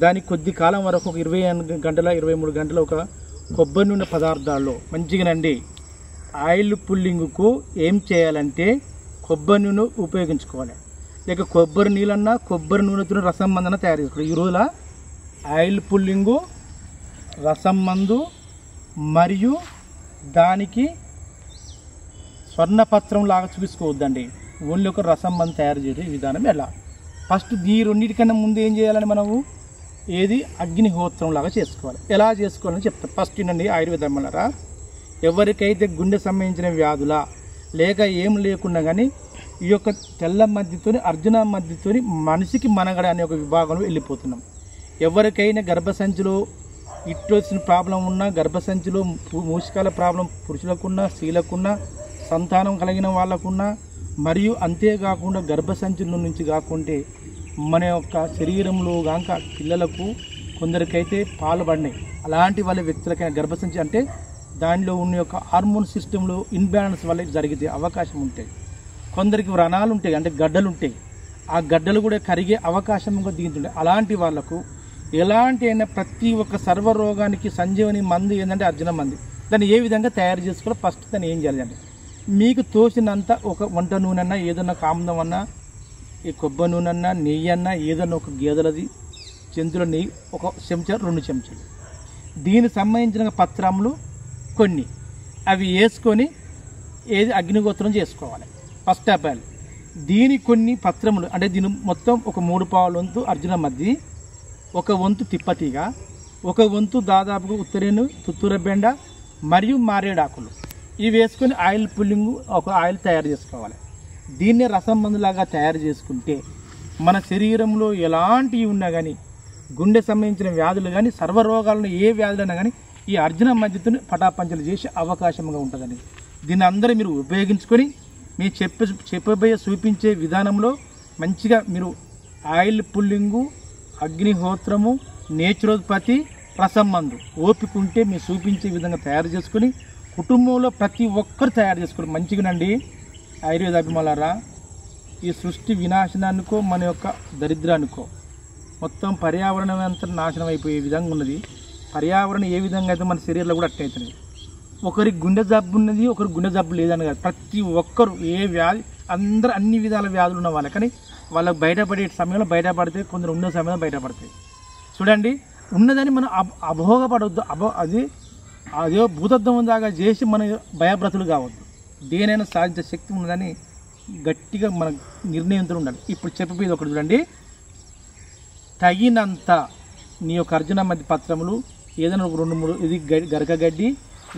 దానికి కొద్ది కాలం వరకు ఒక 23 గంటల ఒక కొబ్బరి నూనె పదార్థాల్లో మంచిగానండి. ఆయిల్ పుల్లింగ్కు ఏం చేయాలంటే కొబ్బరి నూనె ఉపయోగించుకోవాలి, లేక కొబ్బరి నీళ్ళన్నా కొబ్బరి నూనెతో రసం మందన తయారు చేసుకోవాలి. ఈ రోజుల ఆయిల్ పుల్లింగు, రసం మందు మరియు దానికి స్వర్ణపత్రం లాగా చూసుకోవద్దండి. ఓన్లీ ఒక రసం మందు తయారు చేసే విధానం ఎలా. ఫస్ట్ ఈ రెండింటికన్నా ముందు ఏం చేయాలని మనము అగ్నిహోత్రం లాగా చేసుకోవాలి. ఎలా చేసుకోవాలని చెప్తాను. ఫస్ట్ ఏంటండి, ఆయుర్వేదం వల్ల ఎవరికైతే గుండె సంబంధించిన వ్యాధుల లేక ఏం లేకుండా కానీ ఈ యొక్క తెల్ల మద్దితోని అర్జున మద్దితోని మనిషికి మనగడ అనే ఒక విభాగంలో వెళ్ళిపోతున్నాం. ఎవరికైనా గర్భసంచిలో ఇట్లొచ్చిన ప్రాబ్లం ఉన్నా, గర్భసంచిలో మూసికాల ప్రాబ్లం పురుషులకున్నా స్త్రీలకున్నా, సంతానం కలిగిన వాళ్ళకున్నా, మరియు అంతేకాకుండా గర్భసంచుల నుంచి కాకుంటే మన యొక్క శరీరంలో కాక పిల్లలకు కొందరికైతే పాలు పడినాయి, అలాంటి వాళ్ళ వ్యక్తులకైనా గర్భసంచి అంటే దానిలో ఉన్న యొక్క హార్మోన్ సిస్టంలో ఇన్బ్యాలెన్స్ వల్ల జరిగే అవకాశం ఉంటాయి. కొందరికి వ్రణాలు ఉంటాయి, అంటే గడ్డలు ఉంటాయి, ఆ గడ్డలు కూడా కరిగే అవకాశం దిగుతుంటాయి. అలాంటి వాళ్ళకు ఎలాంటి అయినా ప్రతి ఒక్క సర్వరోగానికి సంజీవని మందు ఏంటంటే అర్జున మంది. దాన్ని ఏ విధంగా తయారు చేసుకోవాలో ఫస్ట్ దాన్ని ఏం చేయాలంటే మీకు తోచినంత ఒక వంట నూనె అన్నా, ఏదన్నా కామదం అన్నా, ఈ కొబ్బరి నూనె అన్నా, నెయ్యి అన్నా, ఏదన్నా ఒక గేదెలది చెంచుల నెయ్యి 1 చెంచా 2 చెంచాలు, దీనికి సంబంధించిన పత్రములు కొన్ని అవి వేసుకొని అగ్నిగోత్రం చేసుకోవాలి. ఫస్ట్ ఆఫ్ ఆల్ దీని కొన్ని పత్రములు అంటే దీని మొత్తం ఒక 3 పావుల వంతు అర్జున మద్ది, 1 వంతు తిప్పతీగ, 1 వంతు దాదాపుగా ఉత్తరేను తుత్తూర బెండ మరియు మారేడాకులు ఇవి వేసుకొని ఆయిల్ పుల్లింగ్ ఒక ఆయిల్ తయారు చేసుకోవాలి. దీన్నే రసం మందులాగా తయారు చేసుకుంటే మన శరీరంలో ఎలాంటివి ఉన్నా కానీ, గుండె సంబంధించిన వ్యాధులు కానీ, సర్వరోగాలను ఏ వ్యాధులైనా కానీ ఈ అర్జున మద్దితో పటాపంచలు చేసే అవకాశంగా ఉంటుందని దీన్ని అందరూ మీరు ఉపయోగించుకొని మీరు చెప్పబోయే చూపించే విధానంలో మంచిగా మీరు ఆయిల్ పుల్లింగు, అగ్నిహోత్రము, నేచురోపతి, రసం మందు ఓపిక ఉంటే మీరు చూపించే విధంగా తయారు చేసుకొని కుటుంబంలో ప్రతి ఒక్కరు తయారు చేసుకోండి. మంచిగానండి ఆయుర్వేద అభిమానులారా, ఈ సృష్టి వినాశనానికో మన యొక్క దరిద్రానికో మొత్తం పర్యావరణం అంతా నాశనం అయిపోయే విధంగా ఉన్నది. పర్యావరణం ఏ విధంగా అయితే మన శరీరంలో కూడా అట్టయితుంది. ఒకరికి గుండె జబ్బు ఉన్నది, ఒకరికి గుండె జబ్బు లేదని కాదు. ప్రతి ఒక్కరు ఏ వ్యాధి అందరూ అన్ని విధాల వ్యాధులు ఉన్న వాళ్ళు, కానీ వాళ్ళకి బయటపడే సమయంలో బయటపడితే, కొందరు ఉన్న సమయంలో బయటపడతాయి. చూడండి, ఉన్నదని మనం అభోగపడవద్దు. అదే భూతత్వం దాకా చేసి మన భయభ్రతులు కావద్దు. దేనైనా సాధించే శక్తి ఉన్నదని గట్టిగా మన నిర్ణయంతో ఉండాలి. ఇప్పుడు చెప్పేది ఒకటి చూడండి, తగినంత నీ యొక్క అర్జున మధ్య పత్రములు ఏదైనా ఒక 2-3 ఇది గరకగడ్డి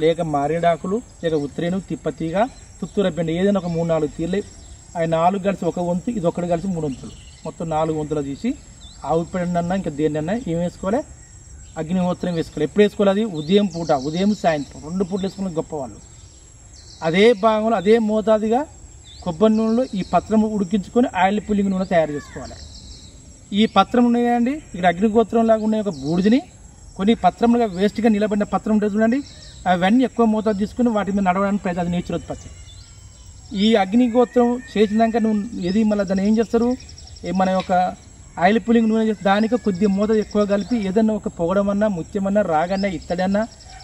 లేక మారేడాకులు లేక ఉత్తరేను తిప్పతీగ తుత్తూర పెండ ఏదైనా ఒక 3-4 తీర్లు అవి 4 కలిసి ఒక వంతు ఇది ఒకటి కలిసి 3 వంతులు మొత్తం 4 వంతులు తీసి ఆవు పెండన్నా ఇంకా దేన్నన్నా ఏం వేసుకోవాలి, అగ్నిహోత్రం వేసుకోవాలి. ఎప్పుడు వేసుకోవాలి? అది ఉదయం పూట, ఉదయం సాయంత్రం 2 పూటలు వేసుకున్న గొప్పవాళ్ళు. అదే భాగంలో అదే మోతాదుగా కొబ్బరి నూనెలో ఈ పత్రం ఉడికించుకొని ఆయిల్ పుల్లింగ్ నూనె తయారు చేసుకోవాలి. ఈ పత్రం ఉన్నాయండి ఇక్కడ అగ్నిగోత్రం లాగా ఉన్న ఒక బూడిదని కొన్ని పత్రములుగా వేస్ట్గా నిలబడిన పత్రం ఉంటుంది చూడండి, అవన్నీ ఎక్కువ మోతాదు తీసుకుని వాటి మీద నడవడానికి ప్రయత్నం. అది నేచురోత్పత్తి. ఈ అగ్నిగోత్రం చేసినాక నువ్వు ఏది మళ్ళీ దాన్ని ఏం చేస్తారు, మన యొక్క ఆయిల్ పుల్లింగ్ నూనె చేస్తే దానికి కొద్దిగా మోతాదు ఎక్కువ కలిపి ఏదన్నా ఒక పొగడమన్నా ముత్యమన్నా రాగన్నా ఇత్తడన్నా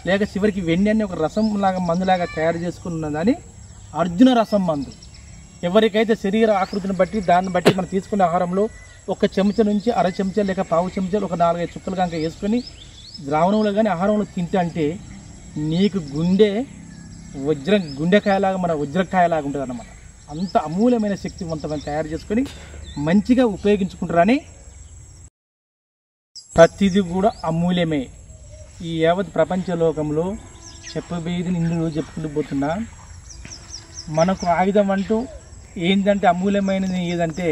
లేక చివరికి వెండి అన్నీ ఒక రసం లాగా మందులాగా తయారు చేసుకున్న దాన్ని అర్జున రసం మందు. ఎవరికైతే శరీర ఆకృతిని బట్టి దాన్ని బట్టి మనం తీసుకునే ఆహారంలో 1 చెంచా నుంచి 1/2 చెంచా లేక 1/4 చెంచాలు ఒక 4-5 చుక్కలు కనుక వేసుకొని ద్రావణంలో కానీ ఆహారంలో తింటే అంటే నీకు గుండెకాయలాగా మన వజ్రకాయలాగా ఉంటుంది అన్నమాట. అంత అమూల్యమైన శక్తివంతమైన తయారు చేసుకొని మంచిగా ఉపయోగించుకుంటారని ప్రతిదీ కూడా అమూల్యమే. ఈ యావత్ ప్రపంచ లోకంలో చెప్పబోయేది నిన్ను చెప్పుకుంటూ పోతున్నా. మనకు ఆయుధం అంటూ ఏంటంటే అమూల్యమైనది ఏదంటే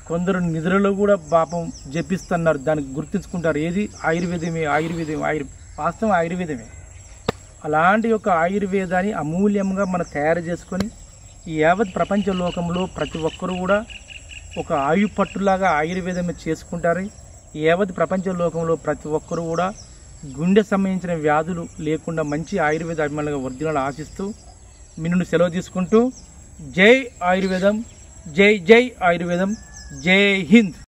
కొందరు నిద్రలో కూడా పాపం జపిస్తున్నారు, దానికి గుర్తించుకుంటారు. ఏది ఆయుర్వేదమే వాస్తవం ఆయుర్వేదమే. అలాంటి యొక్క ఆయుర్వేదాన్ని అమూల్యంగా మనం తయారు చేసుకొని ఈ యావత్ ప్రపంచ లోకంలో ప్రతి ఒక్కరు కూడా ఒక ఆయు పట్టులాగా ఆయుర్వేదమే చేసుకుంటారు. ఈ యావత్ ప్రపంచ లోకంలో ప్రతి ఒక్కరు కూడా గుండె సంబంధించిన వ్యాధులు లేకుండా మంచి ఆయుర్వేద అభిమానులుగా వర్ధిల్లాలని ఆశిస్తూ మీ నుండి సెలవు తీసుకుంటూ జై ఆయుర్వేదం, జై జై ఆయుర్వేదం, జై హింద్.